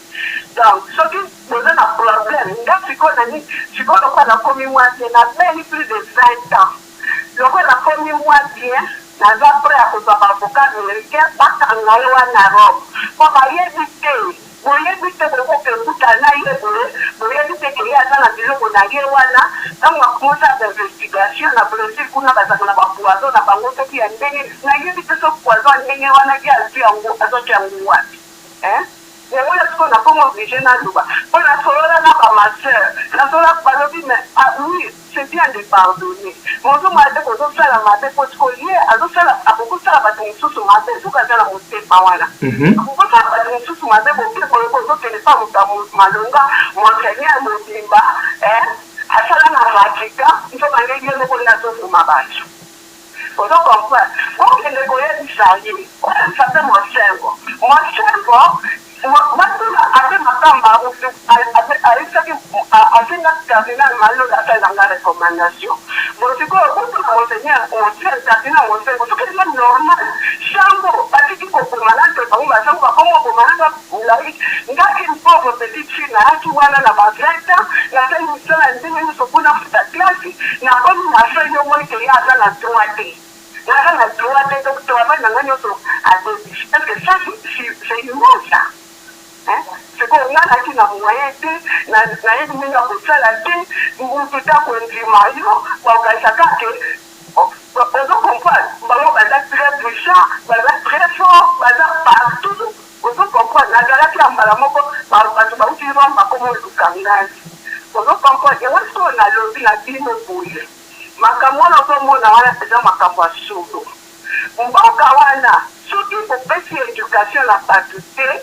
donc soki boza na problème nga sikoyo nani sikoyo lokola nakomi mwasi nabeli plus de 20 ans lokola nakomi mwasi naza prêt ya kozwa baavocat américain bakanga ye wana Rome mpo bayebi te boyebi te bokokebuta na ye boye boyebi te keye aza na biloko na ye wana ntango akomosa d'investigation na Brésil kuna bazaka na bapoison na bango soki ya ndenge nayebi te so poison ya ndenge wana ye azwi yango azoki yango wapi yango na sikoyo nakomi oblige naluba mpo nasolola na bamaseur nasolola balobi mais oui c'est bien de pardonner mozomona te kozosala mabe po siko ye akokosala bato mosusu mabe soki aza na motema wana akokosala bato mosusu mabe bokekoyeko ozotelesa moto ya malonga monseigneur ya mobimba asala na vatican nso bandenge ye moko nde azosoma bato ozokomprendre okende koyebisa ye oyebisa mpe mosengo matula ate makamba ayebisaki asenga cardinal malola asalanga recommandation bosikoyo kotuna monseigneur cardinal mosengo soki eza normal chango batiki koboma nate bango basango bakomo boma nanga laïque ngaki pauvre petite fille nayaki wana na ba 20 ans nasali misala ndenge nyonso mpona futa classe nakomi na fin yomoni ke ye aza na droit te naza na droit te donc travail nanga nyonso adebi parce que ça c'est humain ça sikoyo nga naki na moyen te nayebi ndenge ya kosala te motu ta kondima yo baokalisaka ke ozokomprendre bango baza très puissant baza très fort baza partout ozokomprendre nazalaki ya mbala moko bato bauti roma bakomo oluka ngai ozokomprendre yango sikoyo nalobi na bino boye makambo wana ozomona wana eza makambo ya solo mboka wana soki kopesi éducation na bato te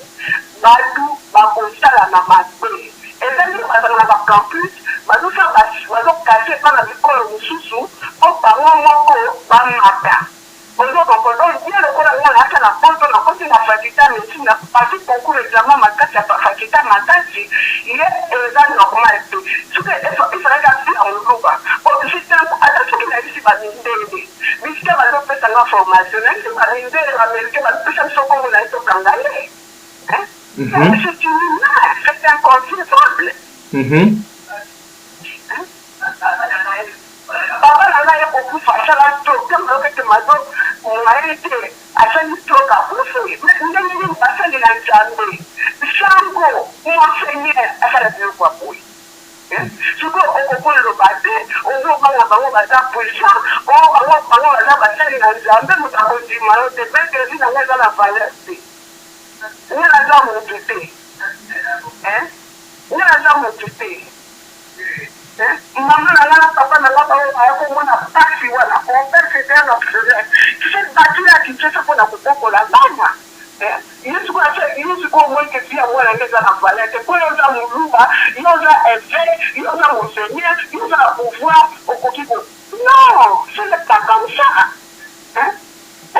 bato bakosala na mabe ezali bazala na bacampus bazokase mpa na mikolo mosusu mpo bango moko bamata ozokomprendre ye lokola nga nayaka na poto nakoti na fakulté médecine na pasi concours examen makasi ya fakulté makasi ye eza normal te soki ezalaki asi ya moluba ofitango ata soki nayebisi bamindele bisika bazopesanga formation nayebisi bamindele baaméricain bazopesa biso kongo na ye tokanga ye c'est une image, c'est inconcevable. Papa n'a pas eu beaucoup de facile à tout, comme le fait que arrêté asali toka kufi ndenge basali na nzambe sango monseigneur asala bio kwa boy siko okokolo bate okobanga bango baza puissant bango baza basali na nzambe moto akondima yo te bekeli na ngai eza na valeur te nga naza motu te nga naza motu te mama na nga na papa na nga bango baya komona pasi wana compensete ya nafere tise batu ya kinshasa mpona kokokola bana yesu ko omoi kesi ya mwana nge eza na valeur te mpo yo oza moluba yo oza évêque yo oza monseigneur yo oza na pouvoir okoki ko non ce n'est pas comme ça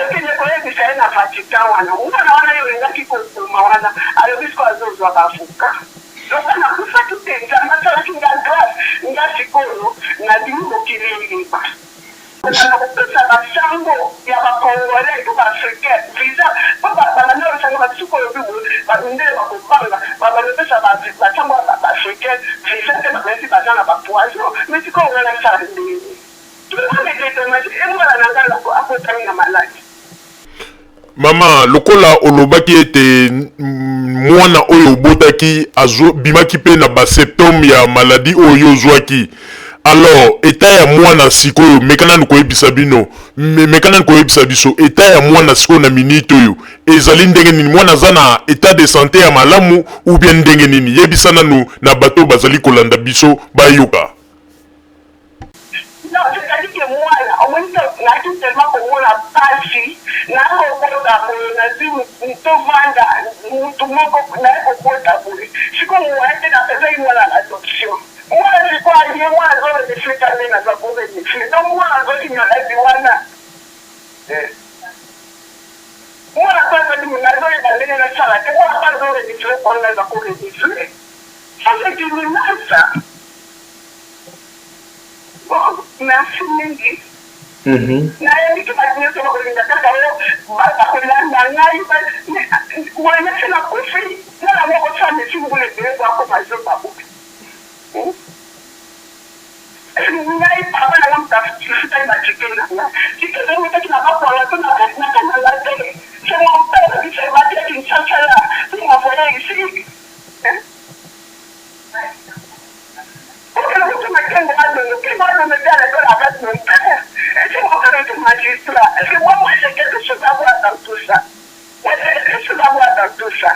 ekende koyebisa ye na vatican wana mwana wana yo engaki kokoma wana alobi siko azozwa bafuka loka nakufaki te nzambe asalaki nga grâce nga sikoyo nabimi mokili eyeba na kopesa basango ya bakongolais to baafricain visa po babanda osango basikoyo ndele bakobanga babapesa basango ya baafricain visa te babensi baza na bapoison mais sikoyo nga nasala ndeni engala na ngai akotami na maladi.
Mama lokola olobaki ete mwana oyo obotaki bimaki pe na basymptôme ya maladie oyo ozwaki, alors eta ya mwana sikoyo mekana nikoyebisa bino mekana nikoyebisa biso eta ya mwana sikoyo na minute oyo ezali ndenge nini, mwana aza na état de santé ya malamu ou bien ndenge nini, yebisa nanu na bato bazali kolanda biso bayoka.
Non, c'est-à-dire que moi, au moins, on a tout tellement comme on a pas vu, on a vu, on a tout le monde, on a vu, c'est comme on a été dans ce pays, on a l'adoption. Moi, je crois que moi, je suis allé dans la cour de l'Église. Donc, moi, je suis allé dans la moi, je suis allé dans la salle. Moi, je suis allé dans la cour de l'Église. Ça, c'est une image, ça. Bon, merci mingi. nayebi ke bato nyonso bakolinga kaka yo bakolanda ngai wayese nakufi nana moko sa mesi ngulu ebele bwakoma zoba buki ngai papa na nga mutafutaki batikeli na nga tikeli ngutaki na bakwala to nakanala te c'est mon père qui s'est battu à Kinshasa là pour m'envoyer ici est-ce que mon père est magistrat? Est-ce que moi j'ai quelque chose à voir dans tout ça? Quelque chose à voir dans tout ça?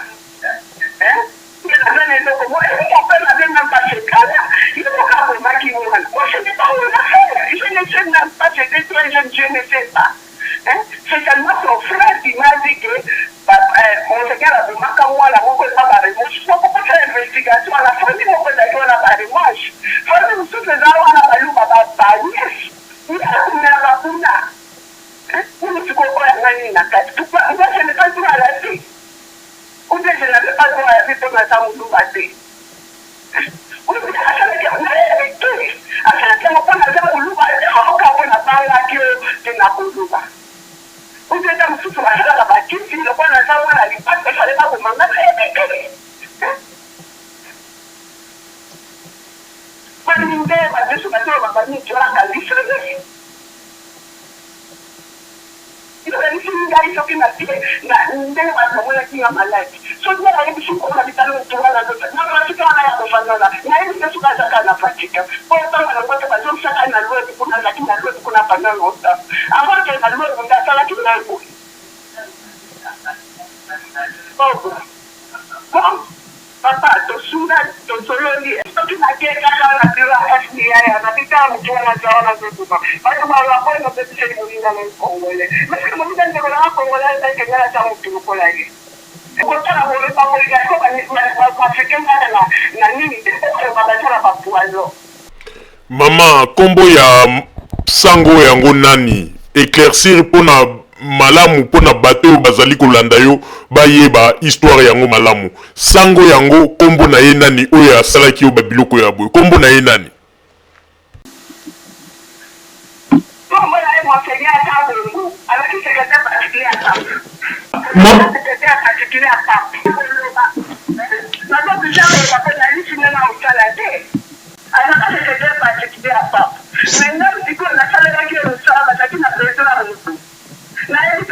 Mon père n'avait même pas ce cas-là. Il faut qu'à vous maquiller. Moi je ne sais pas où on a fait. Je ne sais même pas, j'étais très jeune, je ne sais pas. C'est seulement son frère qui m'a dit que monseigneur a dit que moi la moko na ba remoche so ko faire investigation à la famille moko da ko na ba remoche famille musu se za wana ba lu ba ba yes ni akuna ba kuna ni ko ko ya ngani na ka tu pa moi je n'ai pas droit à la vie ou bien je n'avais pas droit à la vie pour ma femme ou baté ou bien à ça que on a évité à ça que mon père a dit ou lu ba ko ka ko na ba la ki o na ko lu ba on dit à monsieur la bâtisse, si le point de savoir la lipasse, il fallait pas vous demander papa, tosunda, tosololi, estoki na keka na bila FBI, na pita mtuwa na zaona zotuba. Bado mwa kwa no pete chini mulinda na Kongole. Mimi mulinda ndio na Kongole ndio kengala cha mtu kola ile. Kutana mwe pa kuliga kwa Afrika na nini ndio babachana papuazo.
Mama kombo ya sango yango nani éclaircir pona malamu pona bato bazali kolanda yo bayeba histoire yango malamu sango yango kombo na ye nani oyo asalaki yo babiloko ya boye kombo na ye nani
kombo na ye monseigneur Kabungu alaki secrétaire particulier à Pape secrétaire particulier à Pape na déjà on va pas aller finir na usalade alaka secrétaire particulier à Pape maintenant du coup on a salé la guerre ça va ça qui n'a pas été là na ye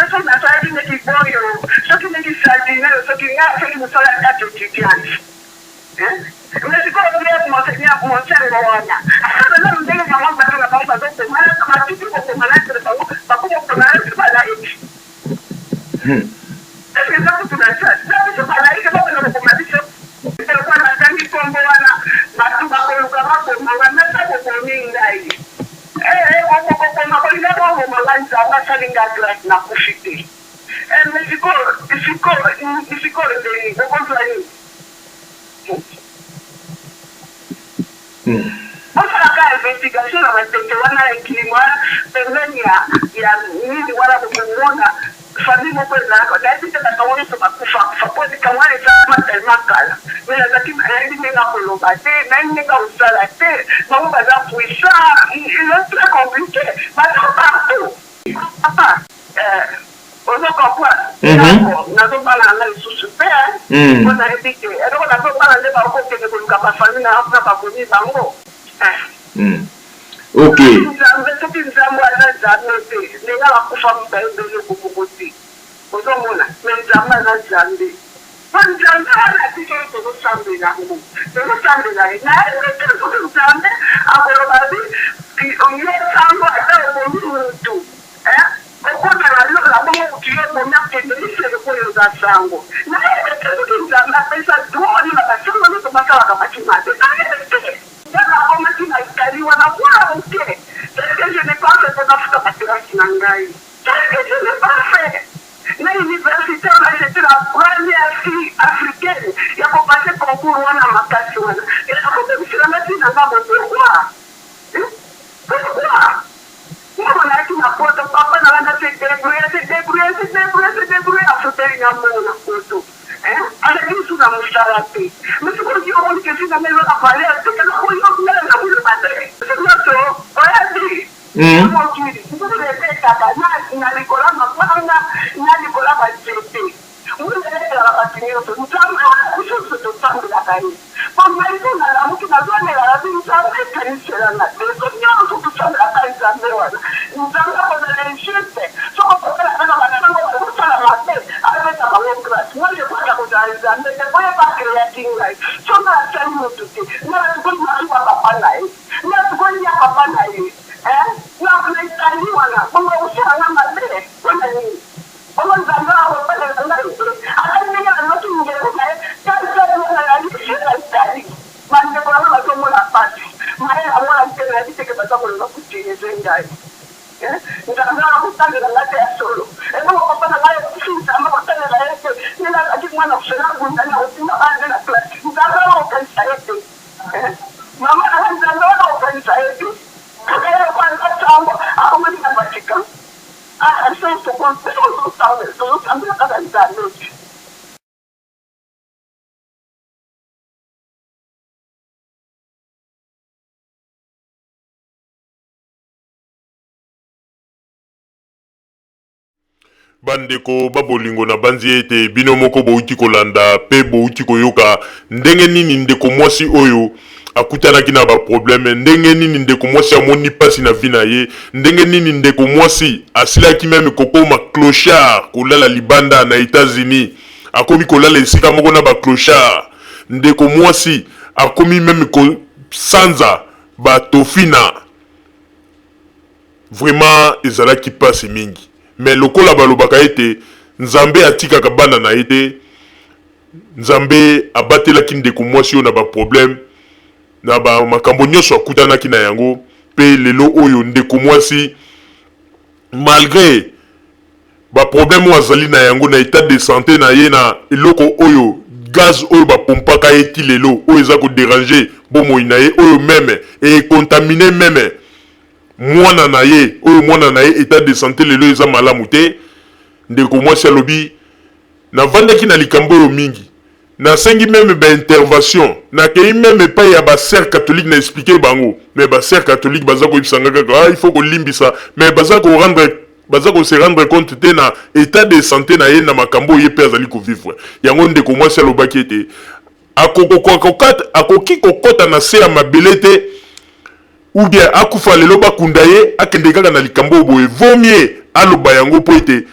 musala tatu étudiante. Mais c'est quoi le monseigneur Wana? Après, là, nous devons avoir la parole de ce malade, ma fille, pour ce malade, de parole, pas pour ce malade, c'est pas laïque. Est-ce que ça, vous avez ça? Ça, c'est pas laïque, c'est pas une recommandation. C'est le point de la famille, comme Wana, ma fille, ma fille, ma fille, ma fille, ma fille, ma fille, investigation na matete wana ekilimo pembeni ya nini wala kumwona famille moko ezalaka nayebi te bato nyonso bakufa po likamwana ezalama tellement kala me nazaki nayebi ndenge koloba te nayebi ndenge kosala te bango baza puissant il est très compliqué baza partout papa ozokomprendre nazobala nanga lisusu te po nayebi te eloko nazobala nde bakokende koluka bafamille na afra bakoni bango
ok
soki nzambe aza nzambe te ndenge bakufa mibale ebele koboko te ozomona me nzambe aza nzambe po nzambe wana tikeli tozosambela yango tozosambela ye nayebi te soki nzambe akoloba ye sango ata okomi mutu okota na bongo okili ekomi akende lisele oyo oza sango nayebi te soki nzambe apesa doni na basango nyonso basalaka batima te nayebi te nakomaki na itali wana wana moke que je n'ai pas fait nafuta baterasi na ngai que je n'ai pas fait na université wana j'étais la première fille africaine ya kopase concours wana makasi wana ekakobebisela ti na nga pourquoi mama nayaki na poto papa na wana se débrouille afuteli na mona poto aleki misu na mosala te misikoki omoni kesi na melo na valeur te kanakoyokela na koloba te sikoto oyebi mokili ntukuletekaka na likola mapanga na likola banzete munelekelaka bati nyonso nzambe kususu tosambelaka ye pamaite nalamuki nazonelala ti nzambe ekaniselanga te so nyonso tosambelaka nzambe wana nzambe akozala injuste sokokokelaka basango bakosala mabe abeta bango grâce moi je crois kakozala nzambe te boyeba kreati ngai songa asali motu te natukoi masuwa papa na ye natukoi ya papa na ye naitali wana bongo osalanga mabe wana nini bongo nzambe akopelela ngai te akandenge nanoki ngelo na ye kaisaaitali bandeko nanga bazomona pasi mayela mwana te nayebi teke baza koloba kuteleze ngai nzambe akotalela nga te ya solo ebongo papa na ngai okufi nzambe akotalela ye te nenazaki mwana kosela ngundani akotinda bande na klase nzambe akokanisa ye te mama nanga nzambe wana akokanisa ye te kaka ye kwanza sango akomani na vatican tozosambela kaka nzambe te
bandeko babolingo na banzi ete bino moko bouti kolanda pe bouti koyoka ndenge nini ndeko mwasi oyo akutanaki na ba problème ndenge nini ndeko mwasi amoni pasi na vie na ye ndenge nini ndeko mwasi asilaki meme kokoma clochard kolala libanda na États-Unis akomi kolala esika moko na ba clochard ndeko mwasi akomi meme ko sanza ba tofina vraiment ezalaki pasi mingi mais lokola balobaka ete nzambe atikaka bana na ete nzambe abatelaki ndeko mwasi oyo na ba problème na ba makambo nyonso akutanaki na yango pe lelo oyo ndeko mwasi malgré ba problème oyo azali na yango na état de santé na ye na eloko oyo gaz oyo bapompaka ye ti lelo oyo eza kodéranger bomoi na ye oyo meme ekontamine meme mwana na ye oyo mwana na ye état de santé lelo eza malamu te ndeko mwasi alobi navandaki na likambo oyo mingi nasengi meme baintervention nakei meme epai ya basere catholique na explike bango mais basere catholique baza koyebisanga kaka il faut kolimbisa mais baza kose rendre compte te na état de santé na ye na makambo oyo ye mpe azali kovivre yango ndeko mwasi alobaki ete akoki kokota na se ya mabele te ou bien akufa lelo bakunda ye akende kaka na likambo oyo boye vomie aloba yango po ete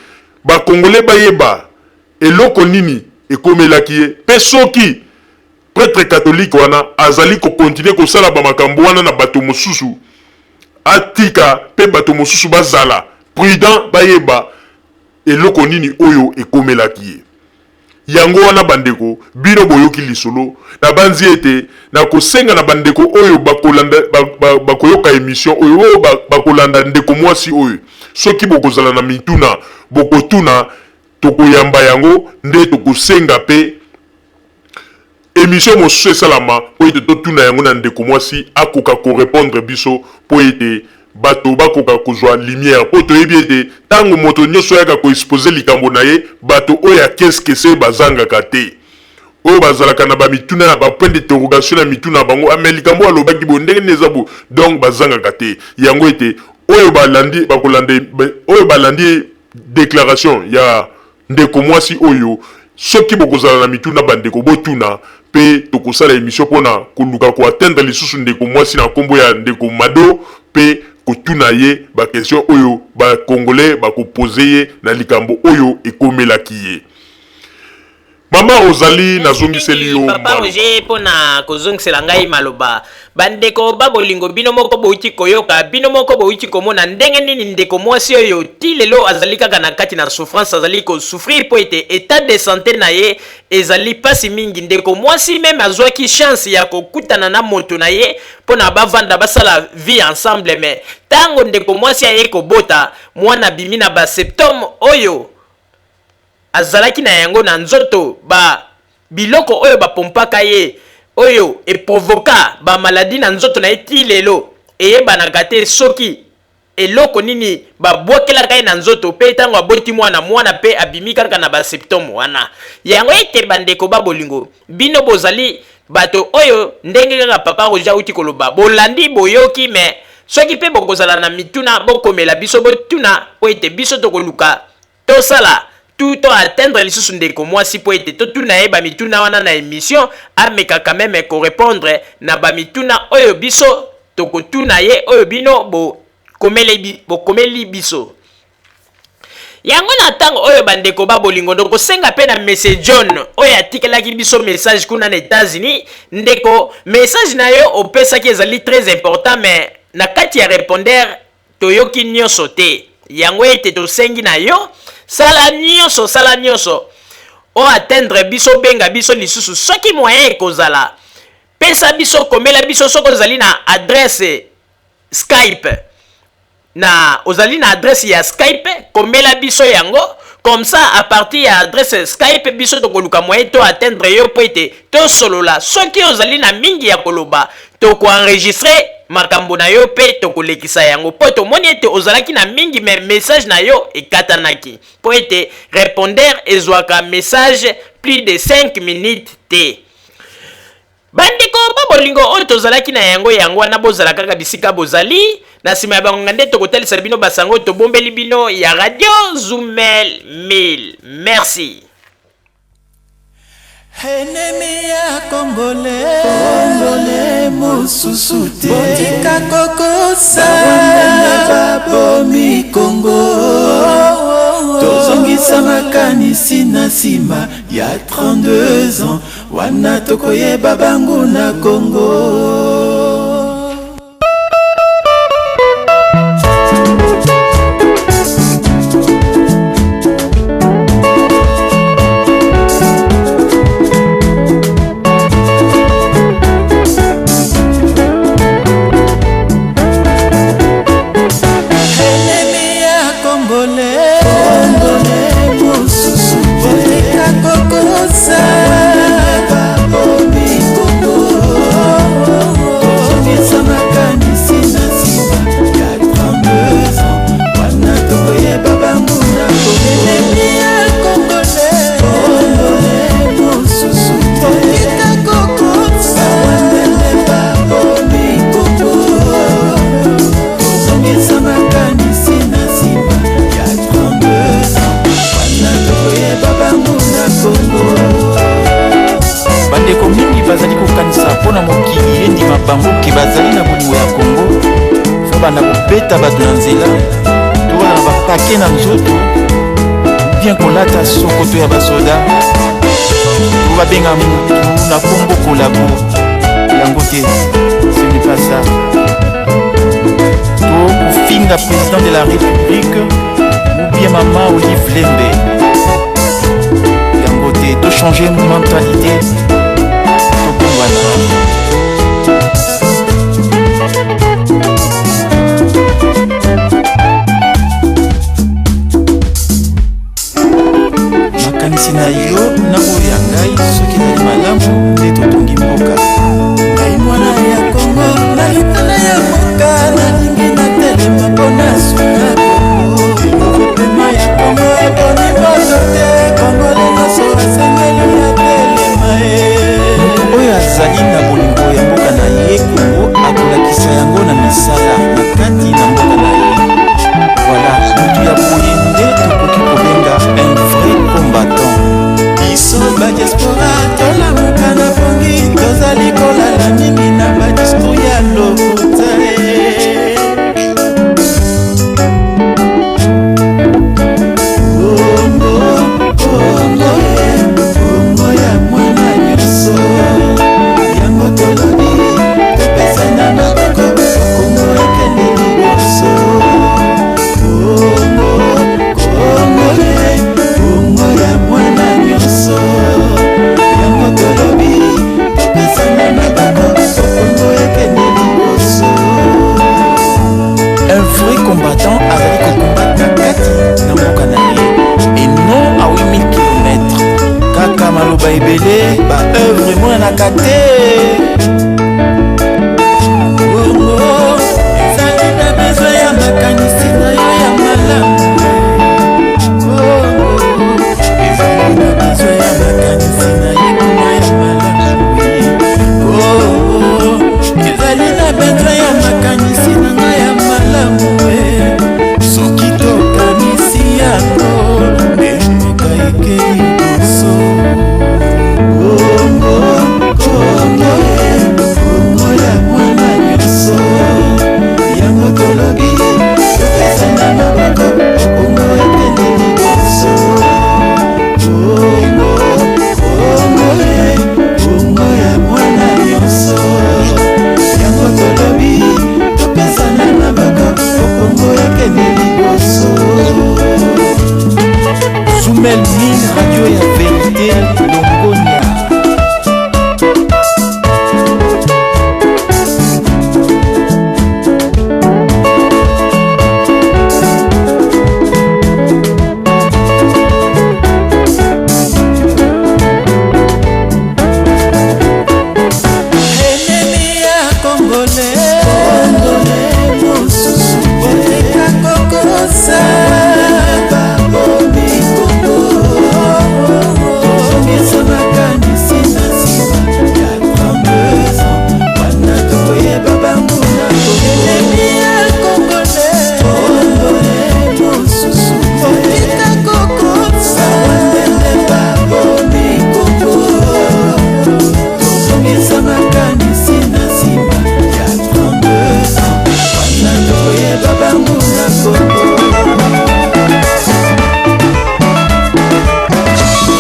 bakongole bayeba eloko nini ekomelaki ye pe soki prêtre catholique wana azali ko continuer ko sala ba makambo wana na bato mosusu atika pe bato mosusu bazala prudent bayeba eloko nini oyo ekomelaki ye. Yango wana bandeko bino boyoki lisolo na banzi ete na kosenga na bandeko oyo bakoyoka émission oyo bakolanda ndeko mwasi oyo soki bokozala na mituna bokotuna tokoyamba yango nde tokosenga pe émission mosusu esalama po ete totuna yango na ndeko mwasi akoka korépondre biso po ete bato bakoka kozwa lumière po toyebi ete ntango moto nyonso yaka koexpose likambo na ye bato oyo akeskese bazangaka te oyo bazalaka na bamituna na bapoint d'interrogation na mituna na bango ame likambo alobaki bo ndenge neza bo donc bazangaka te yango ete oyo balandi déclaration ya ndeko mwasi oyo soki bokozala na mituna bandeko botuna pe tokosala émission mpona koluka koatteindre lisusu ndeko mwasi na nkombo ya ndeko Mado pe kotuna ye bakestion oyo bakongolais bakopose ye na likambo oyo ekomelaki ye. Mama Rosalie nazongiseli yo
papa Roger pona kozongisela ngai maloba bandeko babolingo bino moko bouti koyoka bino moko bouti komona ndenge nini ndeko mwasi oyo ti lelo azali kaka na kati na souffrance azali ko souffrir po ete état de santé na ye ezali pasi mingi ndeko mwasi même azwaki chance ya kokutana na moto na ye pona bavanda basala vie ensemble mais tango ndeko mwasi aye kobota mwana bimi na ba septembre oyo azalaki na yango na nzoto ba biloko oyo bapompaka ye oyo eprovoka ba maladie na nzoto na ye ti lelo eyebanaka te soki eloko nini babwakelaka ye na nzoto pe ntango aboti mwana pe abimi kaka na ba septembre wana yango ete bandeko babolingo bino bozali bato oyo ndenge kaka papa Roger uti koloba bolandi boyoki me soki pe bokozala na mituna bokomela biso botuna po ete biso tokoluka tosala tout atteindre lisusu ndeko mwasi po ete totuna ye bamituna wana na émission ameka quand même ko répondre na bamituna oyo biso tokotuna ye oyo bino bokomeli biso yango na ntango oyo bandeko babolingo tokosenga pe na Monsieur John oyo atikelaki biso message kuna na États-Unis ndeko message na yo opesaki ezali très important mais na kati ya répondeur toyoki nyonso te yango ete tosengi na yo sala nyonso o atteindre biso benga biso lisusu soki moyen ekozala pesa biso komela biso soko ozali na adresse Skype na ozali na adresse ya Skype komela biso yango comme ça à partir ya adresse Skype biso tokoluka moyen to atteindre yo po ete tosolola soki ozali na mingi ya koloba toko enregistrer makambo na yo pe tokolekisa yango po tomoni ete ozalaki na mingi me message na yo ekatanaki po ete répondeur ezwaka message plus de 5 minutes te bandeko babolingo oyo tozalaki na yango wana bozala kaka bisika bozali na nsima ya bangonga nde tokotalisa bino basango tobombeli bino ya radio Zoomel 1000 merci.
Ennemi ya Congolais mosusu te botika kokosa babomi Congo tozongisa makanisi na nsima ya 32 ans wana tokoyeba bangu na Congo.
bango ki bazali na bolingo ya Congo fo banda kobeta bato na nzela to wana bapake na nzoto bien kolata sokoto ya basoda babenga mutu na Congo kolabo yango te, ce n'est pas ça. To kufinga président de la République ou bien maman Olive Lembe yango te, to changer mentalité to kongwana. Makanisi na yo na oya ngai soki ezali malamu nde totongi mboka.
Ngai mwana ya Kongo na libala ya mboka, nalingi natelema mpona suna Kongo. Kopema ya Kongo eponi moto te, Kongo lenyonso asengeli ya telema
moto oyo azali na bolingo ya mboka na ye Kongo akolakisa yango na misala na kati na mboka na ye. Voilà, motu ya boye nde tokoki kobenga un vrai combattant.
biso badiaspora tolamuka na pongi, tozali kolala mingi na badisko ya lokuta. Kongo ya mwana nyonso, yango tolobi topesana na Kongo, Kongo ekende liboso. Kongo ya mwana nyonso, yango tolobi topesana na Kongo, Kongo ekende liboso.
Un vrai combattant azali kokombata kati na mboka na ye et non à 8000 km. Kaka maloba ebele ba œuvre emonanaka te.
Kongo ezali na besoin ya makanisi na yo ya malamu. Kongo ezali na besoin ya makanisi na ye kuna ya malamu. Kongo ezali na besoin ya makanisi na nga ya malamu. Soki tokanisi yango nde mboka ekeli liboso. Kongo ya mwana nyonso, yango tolobi topesana na Kongo, Kongo ekende liboso. Kongo ya mwana nyonso, yango tolobi topesana na Kongo, Kongo ekende liboso.
Zoumel Mine radio ya vérité Longonia.
Ennemi ya Congolais, mosusu oteka kokosa babomi Kongo. Tozongisa makanisi na nsima ya 32 ans, wana tokoyeba bango na ennemi ya Congolais, mosusu oteka kokosa babomi Kongo. Tozongisa makanisi na nsima ya 32 ans, wana tokoyeba bango na Kongo.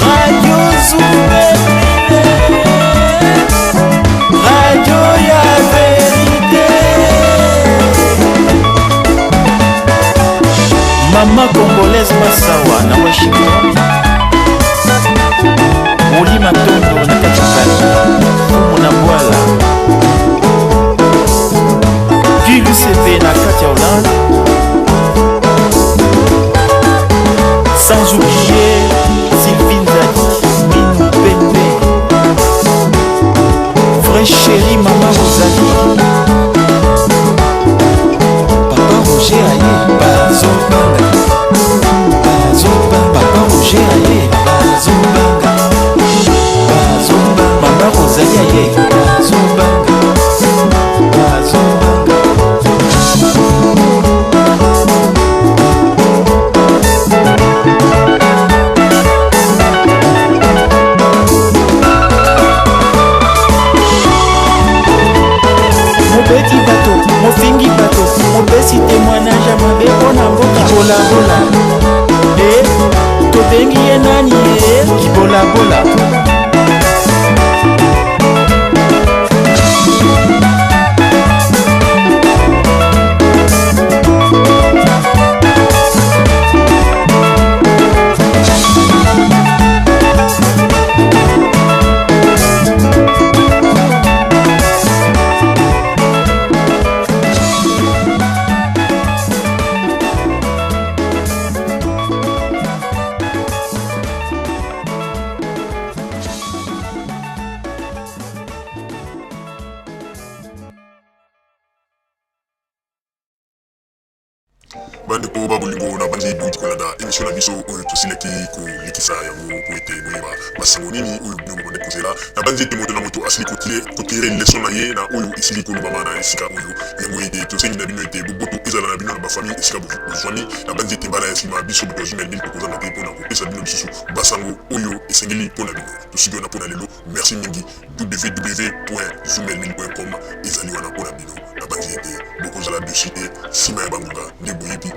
Radio Zoumel, radio ya vérité.
Mama congolaise Massawa na Washington. Oli Matondo na Katikali. Mona Bwala. Guy UCP na Katia Hollande. Sans oublier Sylvine Zadi, Minou Pembe. Vrai chéri Maman Rosalie. Papa Roger Aye, Bazobanga. Papa Roger Aye, Bazobanga. Maman Rosalie Aye, Bazobanga.
Mobeti bato, mofingi bato, mopesi témoignage ya mabe mpona mboka. Kibolabola tobengi ye nani ye? Kibolabola
bandeko babolingo na bandi boyiti kolanda émission na biso oyo tosilaki kolikisa yango po ete boyeba basango nini oyo bino bobande kozela na bandi ete moto na moto asili kotire leson na ye na oyo esili kolobama na esika oyo yango ete tosengi na bino ete boboto ezala na bino na bafamille esika bozwami na bandi ete mbala ya nsima biso botozumel nini tokozanga te mpona kopesa bino lisusu basango oyo esengeli mpona bino tosiki wana mpona lelo merci mingi www.zumelmin.com ezali wana mpona bino na bandi ete bokozala dessus te nsima ya bangonga nde boyebi